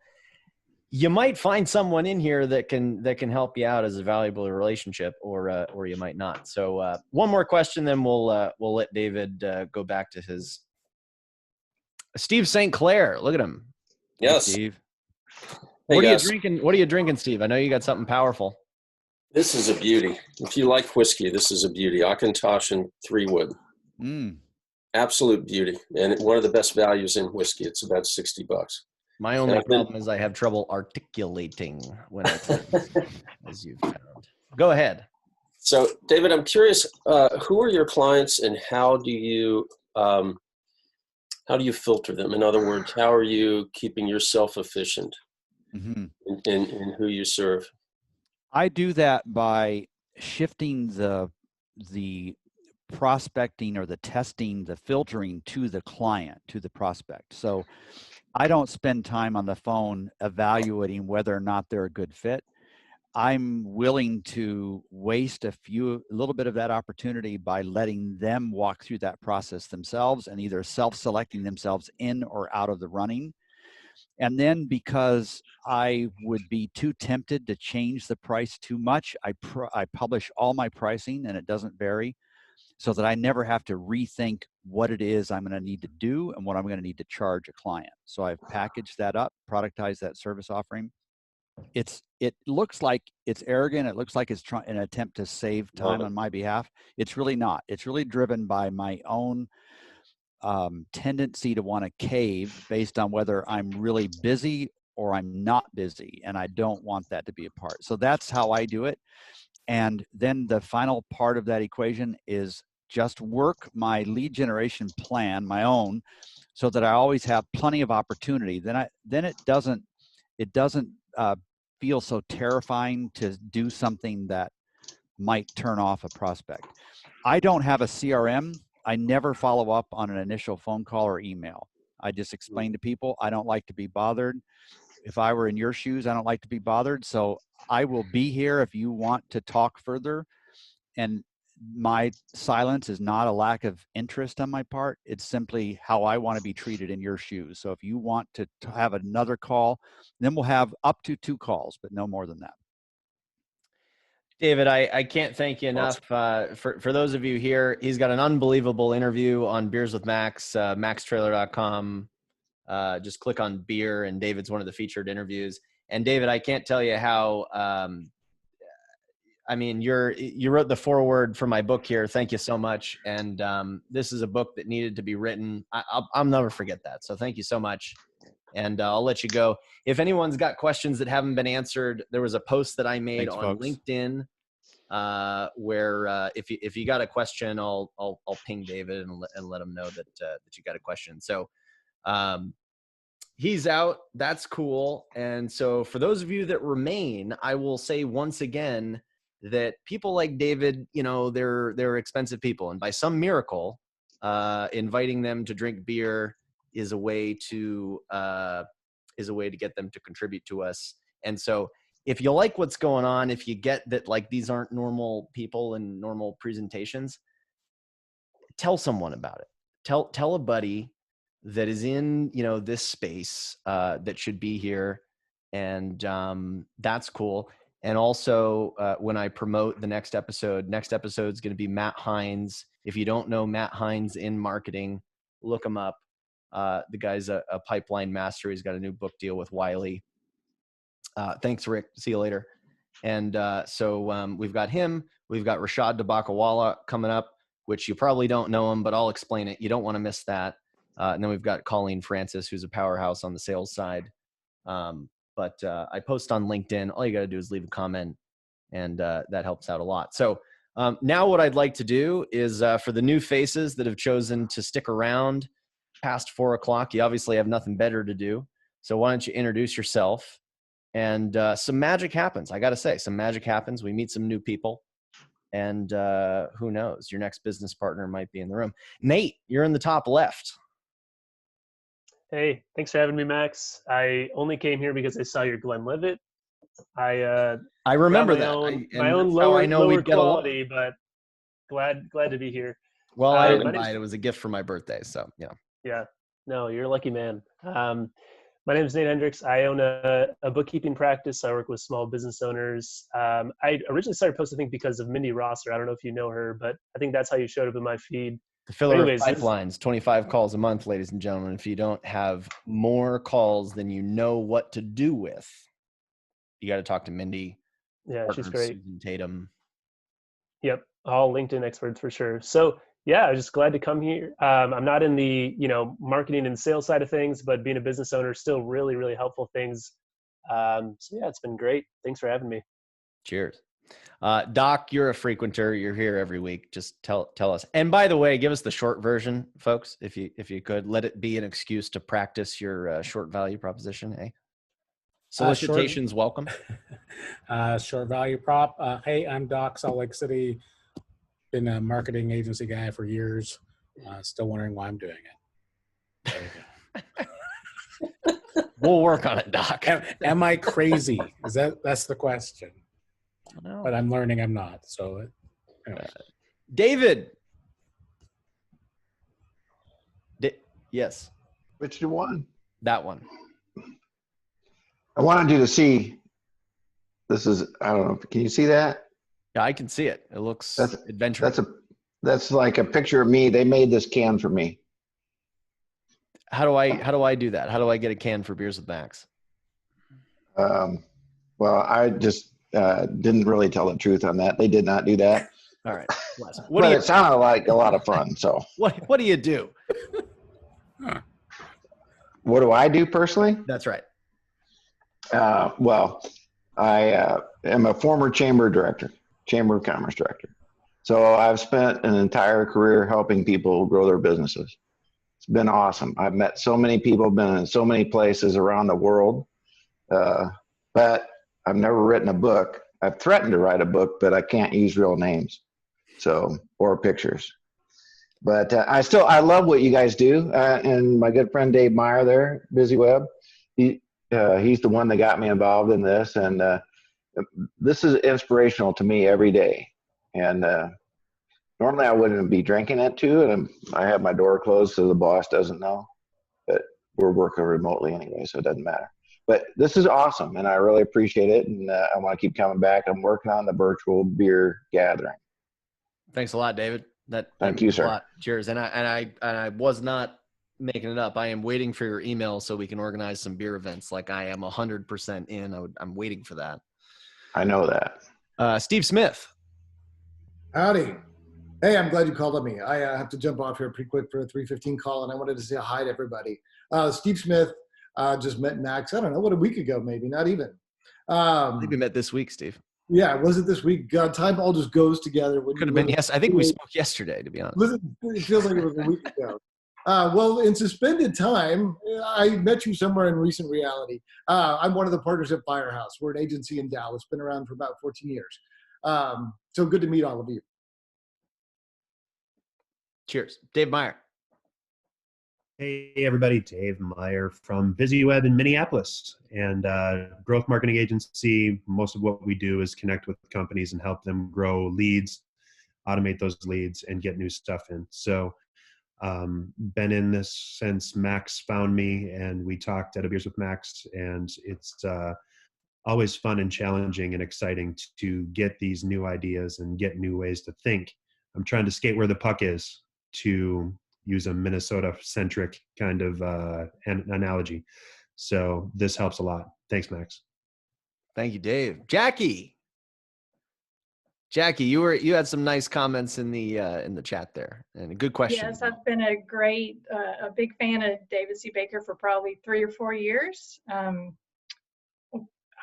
you might find someone in here that can help you out as a valuable relationship, or you might not. So one more question, then we'll let David go back to his. Steve St. Clair, look at him. Yes. Hey, Steve. What are you guys. drinking? What are you drinking, Steve? I know you got something powerful. This is a beauty. If you like whiskey, this is a beauty. Auchentoshan 3-wood. Absolute beauty. And one of the best values in whiskey. It's about $60. My only problem is I have trouble articulating when I drink, as you've found. Go ahead. So, David, I'm curious, who are your clients and how do you filter them? In other words, how are you keeping yourself efficient in who you serve? I do that by shifting the prospecting or the testing, the filtering to the client, to the prospect. So I don't spend time on the phone evaluating whether or not they're a good fit. I'm willing to waste a little bit of that opportunity by letting them walk through that process themselves and either self-selecting themselves in or out of the running. And then because I would be too tempted to change the price too much, I publish all my pricing and it doesn't vary, so that I never have to rethink what it is I'm going to need to do and what I'm going to need to charge a client. So I've packaged that up, productized that service offering. It looks like it's arrogant. It looks like it's an attempt to save time on my behalf. It's really not. It's really driven by my own tendency to want to cave based on whether I'm really busy or I'm not busy, and I don't want that to be a part. So that's how I do it. And then the final part of that equation is just work my lead generation plan, my own, so that I always have plenty of opportunity. Then it doesn't feel so terrifying to do something that might turn off a prospect. I don't have a CRM. I never follow up on an initial phone call or email. I just explain to people I don't like to be bothered. If I were in your shoes, I don't like to be bothered. So I will be here if you want to talk further. And my silence is not a lack of interest on my part. It's simply how I want to be treated in your shoes. So if you want to have another call, then we'll have up to 2 calls, but no more than that. David, I can't thank you enough. For those of you here, he's got an unbelievable interview on Beers with Max, maxtrailer.com. Just click on beer, and David's one of the featured interviews. And David, I can't tell you how, you wrote the foreword for my book here. Thank you so much. And this is a book that needed to be written. I'll never forget that. So thank you so much. And I'll let you go. If anyone's got questions that haven't been answered, there was a post that I made on LinkedIn where if you got a question, I'll ping David and let him know that you got a question. So he's out. That's cool. And so for those of you that remain, I will say once again that people like David, they're expensive people, and by some miracle, inviting them to drink beer is a way to get them to contribute to us. And so if you like what's going on, if you get that, like, these aren't normal people and normal presentations, tell someone about it. Tell a buddy that is in, this space that should be here. And that's cool. And also when I promote the next episode is going to be Matt Hines. If you don't know Matt Hines in marketing, look him up. The guy's a pipeline master. He's got a new book deal with Wiley. Thanks, Rick. See you later. And so we've got him. We've got Rashad Dabakawala coming up, which you probably don't know him, but I'll explain it. You don't want to miss that. And then we've got Colleen Francis, who's a powerhouse on the sales side. But I post on LinkedIn. All you got to do is leave a comment, and that helps out a lot. So now what I'd like to do is for the new faces that have chosen to stick around past 4 o'clock, you obviously have nothing better to do. So why don't you introduce yourself? And some magic happens. I got to say, some magic happens. We meet some new people, and who knows? Your next business partner might be in the room. Nate, you're in the top left. Hey, thanks for having me, Max. I only came here because I saw your Glenlivet. I remember my that. My own lower quality, but glad to be here. Well, I didn't buy it. It was a gift for my birthday, so yeah. Yeah, no, you're a lucky man. My name is Nate Hendricks. I own a bookkeeping practice. I work with small business owners. I originally started posting, I think, because of Mindy Rosser. I don't know if you know her, but I think that's how you showed up in my feed. The filler of pipelines, 25 calls a month, ladies and gentlemen. If you don't have more calls than you know what to do with, you got to talk to Mindy. Yeah, partner she's of great. Susan Tatum. Yep, all LinkedIn experts for sure. So yeah, I'm just glad to come here. I'm not in the marketing and sales side of things, but being a business owner, still really, really helpful things. So yeah, it's been great. Thanks for having me. Cheers. Doc, you're a frequenter. You're here every week. Just tell us. And by the way, give us the short version, folks, if you could. Let it be an excuse to practice your short value proposition. Hey, solicitations welcome. Short value prop. Hey, I'm Doc, Salt Lake City. Been a marketing agency guy for years. Still wondering why I'm doing it. There you go. We'll work on it, Doc. Am I crazy? That's the question. No. But I'm learning I'm not. So, anyway. David. Yes. Which one? That one. I wanted you to see. This is, I don't know. Can you see that? Yeah, I can see it. It looks adventurous. That's like a picture of me. They made this can for me. How do I do that? How do I get a can for Beers with Max? Well, I just didn't really tell the truth on that. They did not do that. All right. But it sounded like a lot of fun. So what do you do? What do I do personally? That's right. Well, I am a former Chamber of Commerce director. So I've spent an entire career helping people grow their businesses. It's been awesome. I've met so many people, been in so many places around the world, but I've never written a book. I've threatened to write a book, but I can't use real names, or pictures. But I love what you guys do. And my good friend Dave Meyer there, BusyWeb, he's the one that got me involved in this. And this is inspirational to me every day. And normally I wouldn't be drinking at 2, and I have my door closed so the boss doesn't know. But we're working remotely anyway, so it doesn't matter. But this is awesome, and I really appreciate it. And I want to keep coming back. I'm working on the virtual beer gathering. Thanks a lot, David. Thank you, sir. A lot. Cheers. And I was not making it up. I am waiting for your email so we can organize some beer events. Like I am 100% in. I'm waiting for that. I know that. Steve Smith. Howdy. Hey, I'm glad you called on me. I have to jump off here pretty quick for a 3:15 call, and I wanted to say hi to everybody. Steve Smith, just met Max, I don't know, what, a week ago maybe, not even. I think we met this week, Steve. Yeah, was it this week? God, time all just goes together. Could have been, yes. I think we spoke yesterday, to be honest. Listen, it feels like it was a week ago. Well, in suspended time, I met you somewhere in recent reality. I'm one of the partners at Firehouse. We're an agency in Dallas, been around for about 14 years. So good to meet all of you. Cheers. Dave Meyer. Hey, everybody. Dave Meyer from BusyWeb in Minneapolis. And growth marketing agency, most of what we do is connect with companies and help them grow leads, automate those leads, and get new stuff in. So been in this since Max found me, and we talked at a Beers with Max, and it's always fun and challenging and exciting to get these new ideas and get new ways to think. I'm trying to skate where the puck is, to use a Minnesota-centric kind of analogy. So this helps a lot. Thanks, Max. Thank you, Dave. Jackie, you had some nice comments in the chat there, and a good question. Yes, I've been a big fan of David C. Baker for probably 3 or 4 years.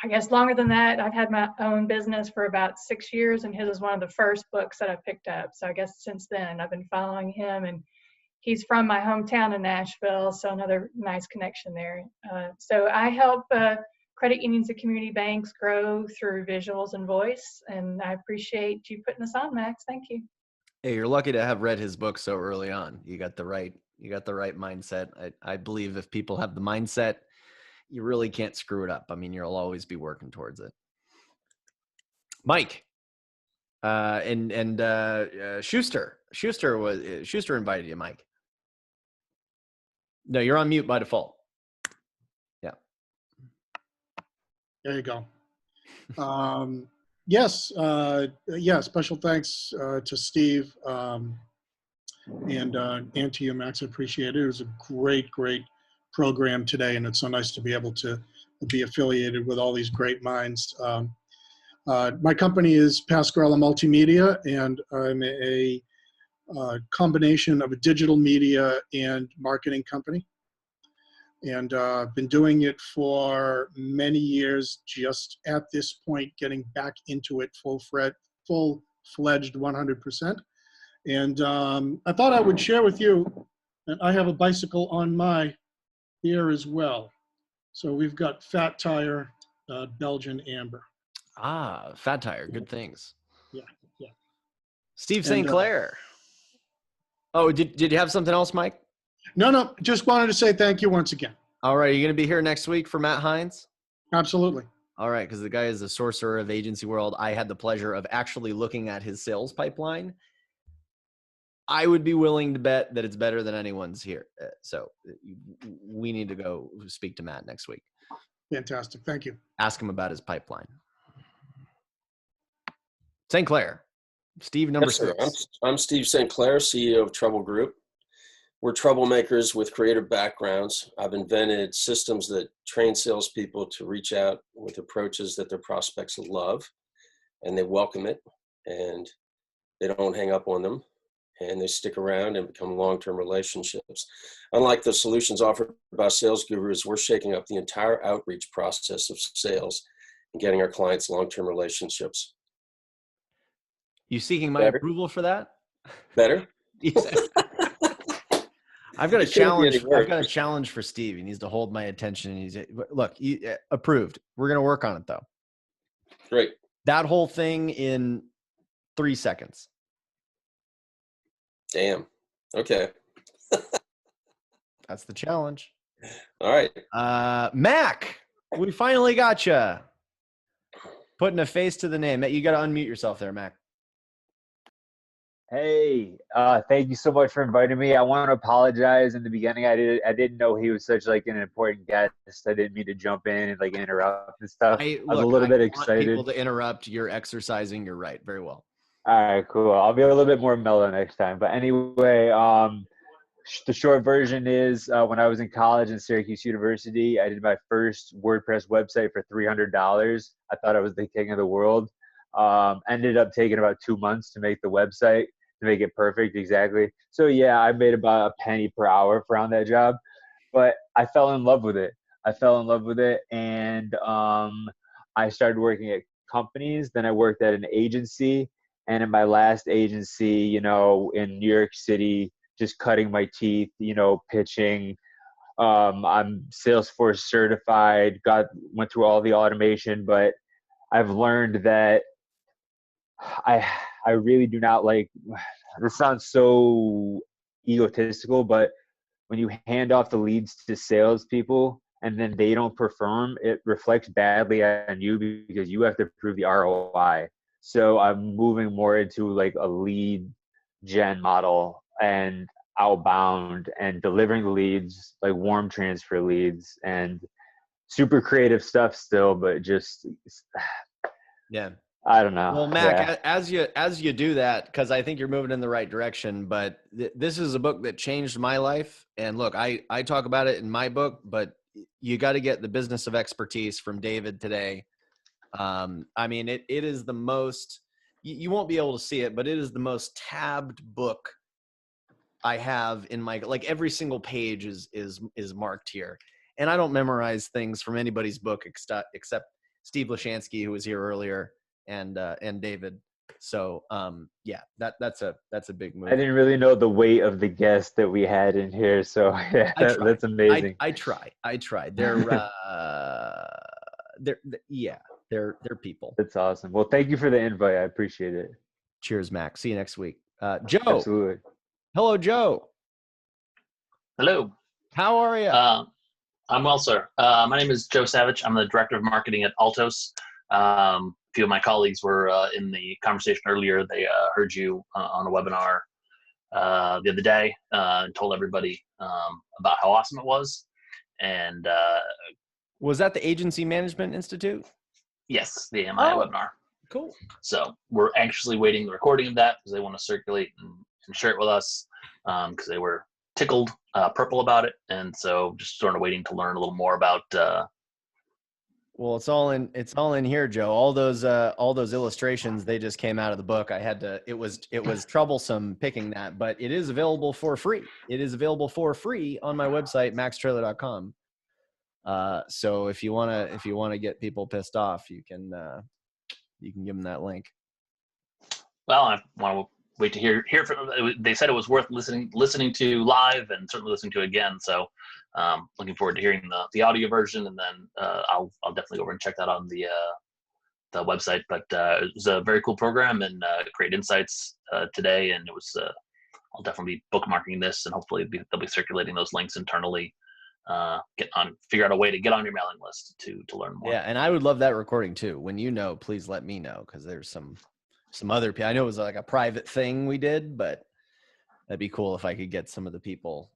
I guess longer than that. I've had my own business for about 6 years, and his is one of the first books that I picked up. So I guess since then I've been following him, and he's from my hometown in Nashville, so another nice connection there. So I help credit unions and community banks grow through visuals and voice, and I appreciate you putting this on, Max. Thank you. Hey, you're lucky to have read his book so early on. You got the right mindset. I believe if people have the mindset, you really can't screw it up. I mean, you'll always be working towards it. Mike, and Schuster invited you, Mike. No, you're on mute by default. Yeah. There you go. Yes. Special thanks to Steve and to you, Max. I appreciate it. It was a great program today, and it's so nice to be able to be affiliated with all these great minds. My company is Pascarella Multimedia, and I'm a combination of a digital media and marketing company. And I've been doing it for many years, just at this point, getting back into it full-fledged 100%. And I thought I would share with you that I have a bicycle on my here as well. So we've got Fat Tire Belgian Amber. Ah, Fat Tire, good things. Yeah, yeah. Steve St. Clair. Oh, did you have something else, Mike? No, just wanted to say thank you once again. All right, are you going to be here next week for Matt Hines? Absolutely. All right, because the guy is a sorcerer of agency world. I had the pleasure of actually looking at his sales pipeline. I would be willing to bet that it's better than anyone's here. So we need to go speak to Matt next week. Fantastic. Thank you. Ask him about his pipeline. St. Clair. Steve, number Yes, sir. 6. I'm Steve St. Clair, CEO of Trouble Group. We're troublemakers with creative backgrounds. I've invented systems that train salespeople to reach out with approaches that their prospects love, and they welcome it, and they don't hang up on them, and they stick around and become long-term relationships. Unlike the solutions offered by sales gurus, we're shaking up the entire outreach process of sales and getting our clients long-term relationships. You seeking my Better? approval for that? Better? I've got a It couldn't be any challenge. I've got a worse. challenge for Steve. He needs to hold my attention. Look, approved. We're going to work on it though. Great. That whole thing in 3 seconds. Damn. Okay. That's the challenge. All right. Mac, we finally got you. Putting a face to the name. You got to unmute yourself there, Mac. Hey, thank you so much for inviting me. I want to apologize in the beginning. I didn't know he was such like an important guest. I didn't mean to jump in and like interrupt and stuff. I was a little bit excited. People to interrupt. You're exercising. You're right. Very well. All right, cool. I'll be a little bit more mellow next time. But anyway, the short version is when I was in college in Syracuse University, I did my first WordPress website for $300. I thought I was the king of the world. Ended up taking about 2 months to make the website, to make it perfect exactly. So yeah, I made about a penny per hour around that job, but I fell in love with it. And I started working at companies. Then I worked at an agency, and in my last agency, in New York City, just cutting my teeth, pitching. I'm Salesforce certified, went through all the automation, but I've learned that I really do not like, this sounds so egotistical, but when you hand off the leads to salespeople and then they don't perform, it reflects badly on you because you have to prove the ROI. So I'm moving more into like a lead gen model and outbound and delivering the leads, like warm transfer leads and super creative stuff still, but just, yeah. I don't know. Well, Mac, as you do that, because I think you're moving in the right direction, but this is a book that changed my life. And look, I talk about it in my book, but you got to get The Business of Expertise from David today. I mean, it is the most, you won't be able to see it, but it is the most tabbed book I have in my, like every single page is marked here. And I don't memorize things from anybody's book except Steve Lashansky, who was here earlier, and David. So yeah, that's a big move. I didn't really know the weight of the guests that we had in here, so yeah, that's amazing. I try. They're people. That's awesome. Well, thank you for the invite. I appreciate it. Cheers, Mac. See you next week. Joe. Absolutely. Hello, Joe. Hello. How are you? I'm well, sir. My name is Joe Savage. I'm the director of marketing at Altos. A few of my colleagues were in the conversation earlier. They heard you on a webinar the other day and told everybody about how awesome it was. And was that the Agency Management Institute? Yes, the AMI webinar. Cool. So we're anxiously waiting the recording of that because they want to circulate and share it with us because they were tickled purple about it. And so just sort of waiting to learn a little more about Well, it's all in here, Joe. All those illustrations, they just came out of the book. It was troublesome picking that, but it is available for free. It is available for free on my website, maxtrailer.com. So if you want to get people pissed off, you can give them that link. Well, I want to wait to hear from them. They said it was worth listening to live, and certainly listening to again. So looking forward to hearing the audio version, and then I'll definitely go over and check that on the website. But it was a very cool program and great insights today, and it was I'll definitely be bookmarking this, and hopefully they'll be circulating those links internally. Figure out a way to get on your mailing list to learn more. Yeah, and I would love that recording too. When you know, please let me know, because there's some other people. I know it was like a private thing we did, but that'd be cool if I could get some of the people,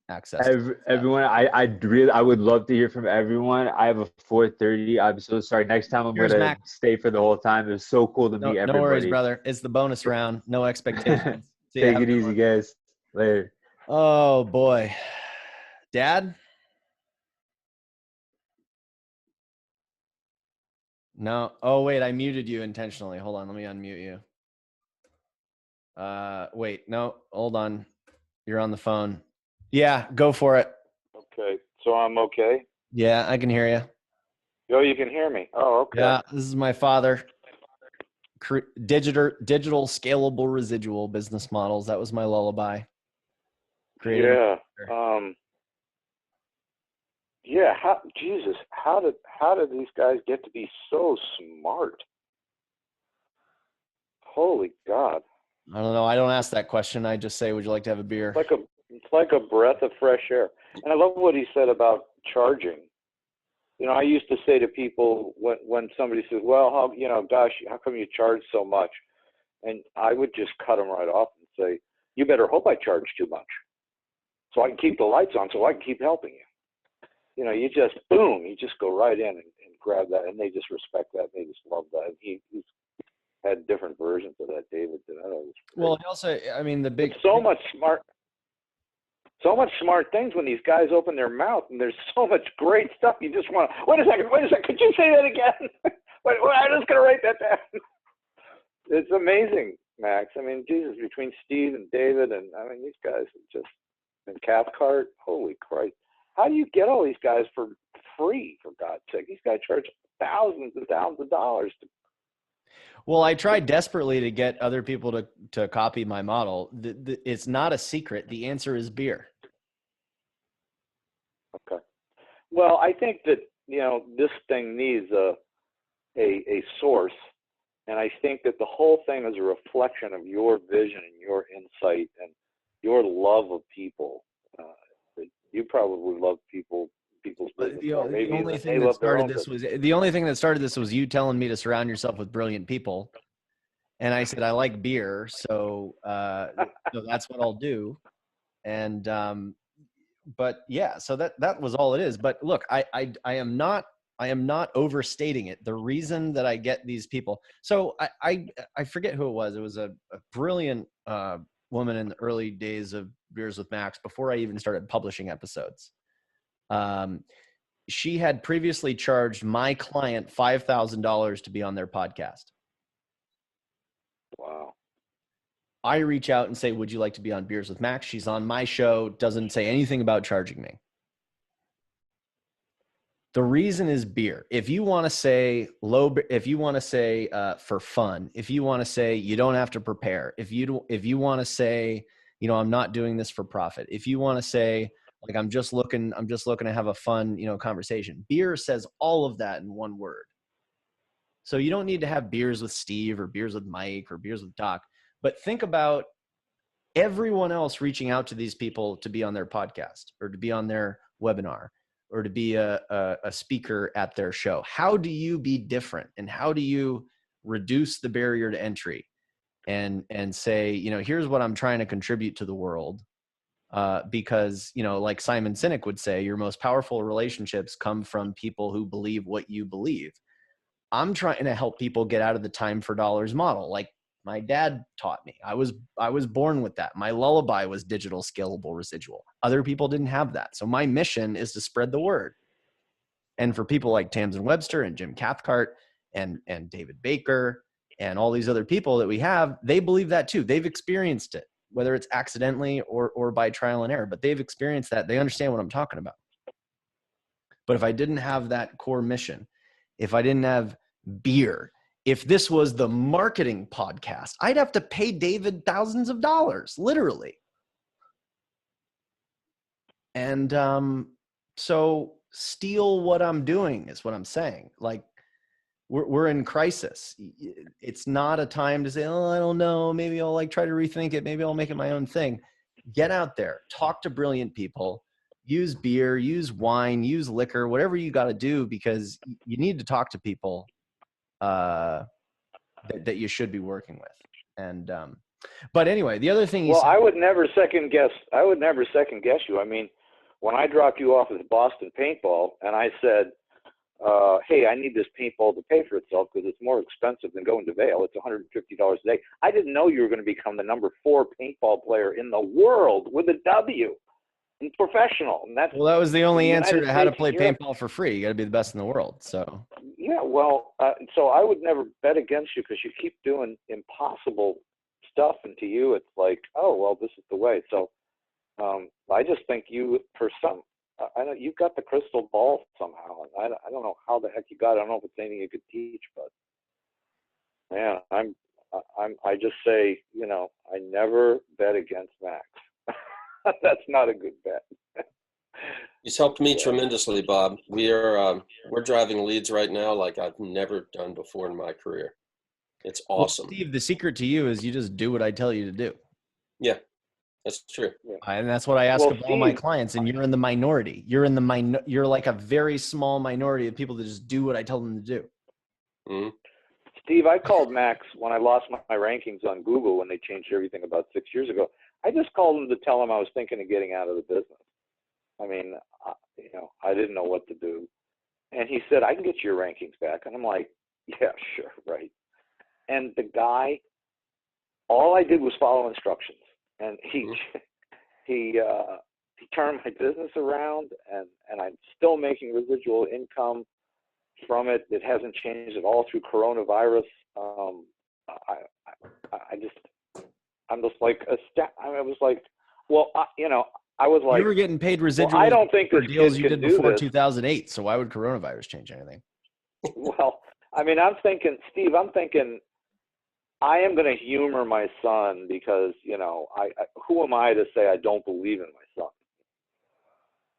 access. Everyone, I would love to hear from everyone. I have a 4:30. I'm so sorry. Next time I'm Here's gonna Mac. stay for the whole time. It was so cool to meet everybody. No worries, brother. It's the bonus round. No expectations. See ya. Take Have a it good easy, one. guys. Later. Oh boy, Dad. No. Oh wait, I muted you intentionally. Hold on, let me unmute you. Wait, no, hold on. You're on the phone. Yeah, go for it. Okay, so I'm okay? Yeah, I can hear you. Oh, you can hear me. Oh, okay. Yeah, this is my father. Digital scalable residual business models. That was my lullaby. Yeah. Yeah. How did these guys get to be so smart? Holy God. I don't know. I don't ask that question. I just say, would you like to have a beer? It's like a breath of fresh air. And I love what he said about charging. I used to say to people when somebody says, well, how come you charge so much? And I would just cut them right off and say, you better hope I charge too much so I can keep the lights on, so I can keep helping you. You just, boom, you just go right in and grab that. And they just respect that. They just love that. And he's had different versions of that, David. Well, also, I mean, so much smart things when these guys open their mouth, and there's so much great stuff. You just want to, wait a second, could you say that again? I'm just going to write that down. It's amazing, Max. I mean, Jesus, between Steve and David, and I mean, these guys are just, and Cathcart, holy Christ. How do you get all these guys for free, for God's sake? These guys charge thousands and thousands of dollars. Well, I tried desperately to get other people to copy my model. It's not a secret. The answer is beer. Okay. Well, I think that, this thing needs a source. And I think that the whole thing is a reflection of your vision and your insight and your love of people. You probably love people's business. The only thing that started this was you telling me to surround yourself with brilliant people, and I said I like beer, so that's what I'll do. And but yeah, so that was all it is. But look, I am not overstating it. The reason that I get these people, so I forget who it was. It was a brilliant woman in the early days of Beers with Max, before I even started publishing episodes. She had previously charged my client $5,000 to be on their podcast. Wow. I reach out and say, would you like to be on Beers with Max? She's on my show, doesn't say anything about charging me. The reason is beer. If you want to say for fun, if you want to say you don't have to prepare, if you want to say, I'm not doing this for profit. If you want to say, like, I'm just looking to have a fun, conversation. Beer says all of that in one word. So you don't need to have beers with Steve or beers with Mike or beers with Doc, but think about everyone else reaching out to these people to be on their podcast or to be on their webinar or to be a speaker at their show. How do you be different? And how do you reduce the barrier to entry and say, here's what I'm trying to contribute to the world? Because, like Simon Sinek would say, your most powerful relationships come from people who believe what you believe. I'm trying to help people get out of the time for dollars model. Like my dad taught me. I was born with that. My lullaby was digital scalable residual. Other people didn't have that. So my mission is to spread the word. And for people like Tamsin Webster and Jim Cathcart and David Baker and all these other people that we have, they believe that too. They've experienced it, whether it's accidentally or by trial and error, but they've experienced that. They understand what I'm talking about. But if I didn't have that core mission, if I didn't have beer, if this was the marketing podcast, I'd have to pay David thousands of dollars, literally. And so steal what I'm doing is what I'm saying. Like, we're in crisis. It's not a time to say, oh, I don't know, maybe I'll like try to rethink it. Maybe I'll make it my own thing. Get out there, talk to brilliant people, use beer, use wine, use liquor, whatever you got to do, because you need to talk to people that you should be working with. And but anyway, the other thing. Well, I would never second guess you. I mean, when I dropped you off at Boston Paintball, and I said, "Hey, I need this paintball to pay for itself because it's more expensive than going to Vail. It's $150 a day." I didn't know you were going to become the number 4 paintball player in the world with a W. And professional, and that's well. That was the only answer to how to play States paintball for free. You got to be the best in the world. So yeah, well, so I would never bet against you because you keep doing impossible stuff, and to you, it's like, oh well, this is the way. So I just think you, for some, I know you've got the crystal ball somehow, and I don't know how the heck you got it. I don't know if it's anything you could teach, but man, I just say, you know, I never bet against Max. That's not a good bet. He's helped me tremendously, Bob. We're driving leads right now like I've never done before in my career. It's awesome. Well, Steve, the secret to you is you just do what I tell you to do. Yeah, that's true. And that's what I ask of all my clients. And you're in the minority. You're like a very small minority of people that just do what I tell them to do. Mm-hmm. Steve, I called Max when I lost my rankings on Google when they changed everything about 6 years ago. I just called him to tell him I was thinking of getting out of the business. I mean, you know, I didn't know what to do. And he said, I can get your rankings back. And I'm like, yeah, sure, right. And the guy, all I did was follow instructions. And he turned my business around, and I'm still making residual income from it. It hasn't changed at all through coronavirus. I'm just like I was like, well, you know, I was like, you were getting paid residuals. Well, I don't think for this deals kid you can did do before this. 2008. So why would coronavirus change anything? Well, I mean, I'm thinking, Steve, I am going to humor my son because, you know, who am I to say I don't believe in my son?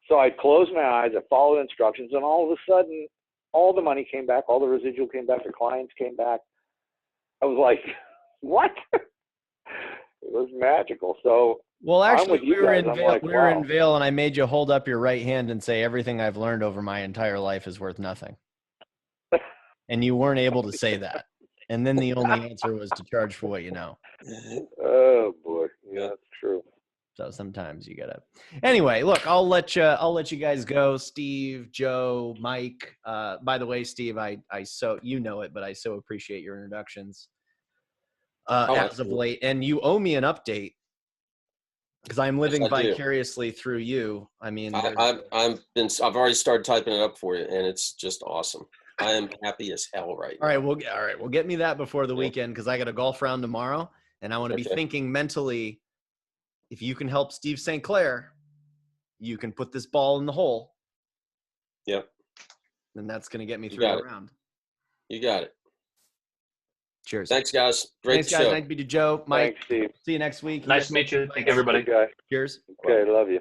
So I closed my eyes, I followed instructions, and all of a sudden, all the money came back, all the residual came back, the clients came back. I was like, what? It was magical. So well, actually, we were in Vail. like, we were in Vail, and I made you hold up your right hand and say everything I've learned over my entire life is worth nothing. And you weren't able to say that. And then the only answer was to charge for what you know. Oh boy, yeah, that's true. So sometimes you gotta. Anyway, look, I'll let you guys go. Steve, Joe, Mike. By the way, Steve, I so you know it, but I so appreciate your introductions as of late, and you owe me an update because I'm living vicariously through you. I mean, I've already started typing it up for you, and it's just awesome. I am happy as hell right now. All right, well, get me that before the weekend because I got a golf round tomorrow, and I want to be thinking mentally. If you can help Steve St. Clair, you can put this ball in the hole. Yep. And that's going to get me through the round. You got it. Cheers. Thanks, guys. Great show. Nice to meet you, Joe. Mike. Thanks, Steve. See you next week. Nice to meet you. Thank everybody. Okay. Cheers. Okay, love you.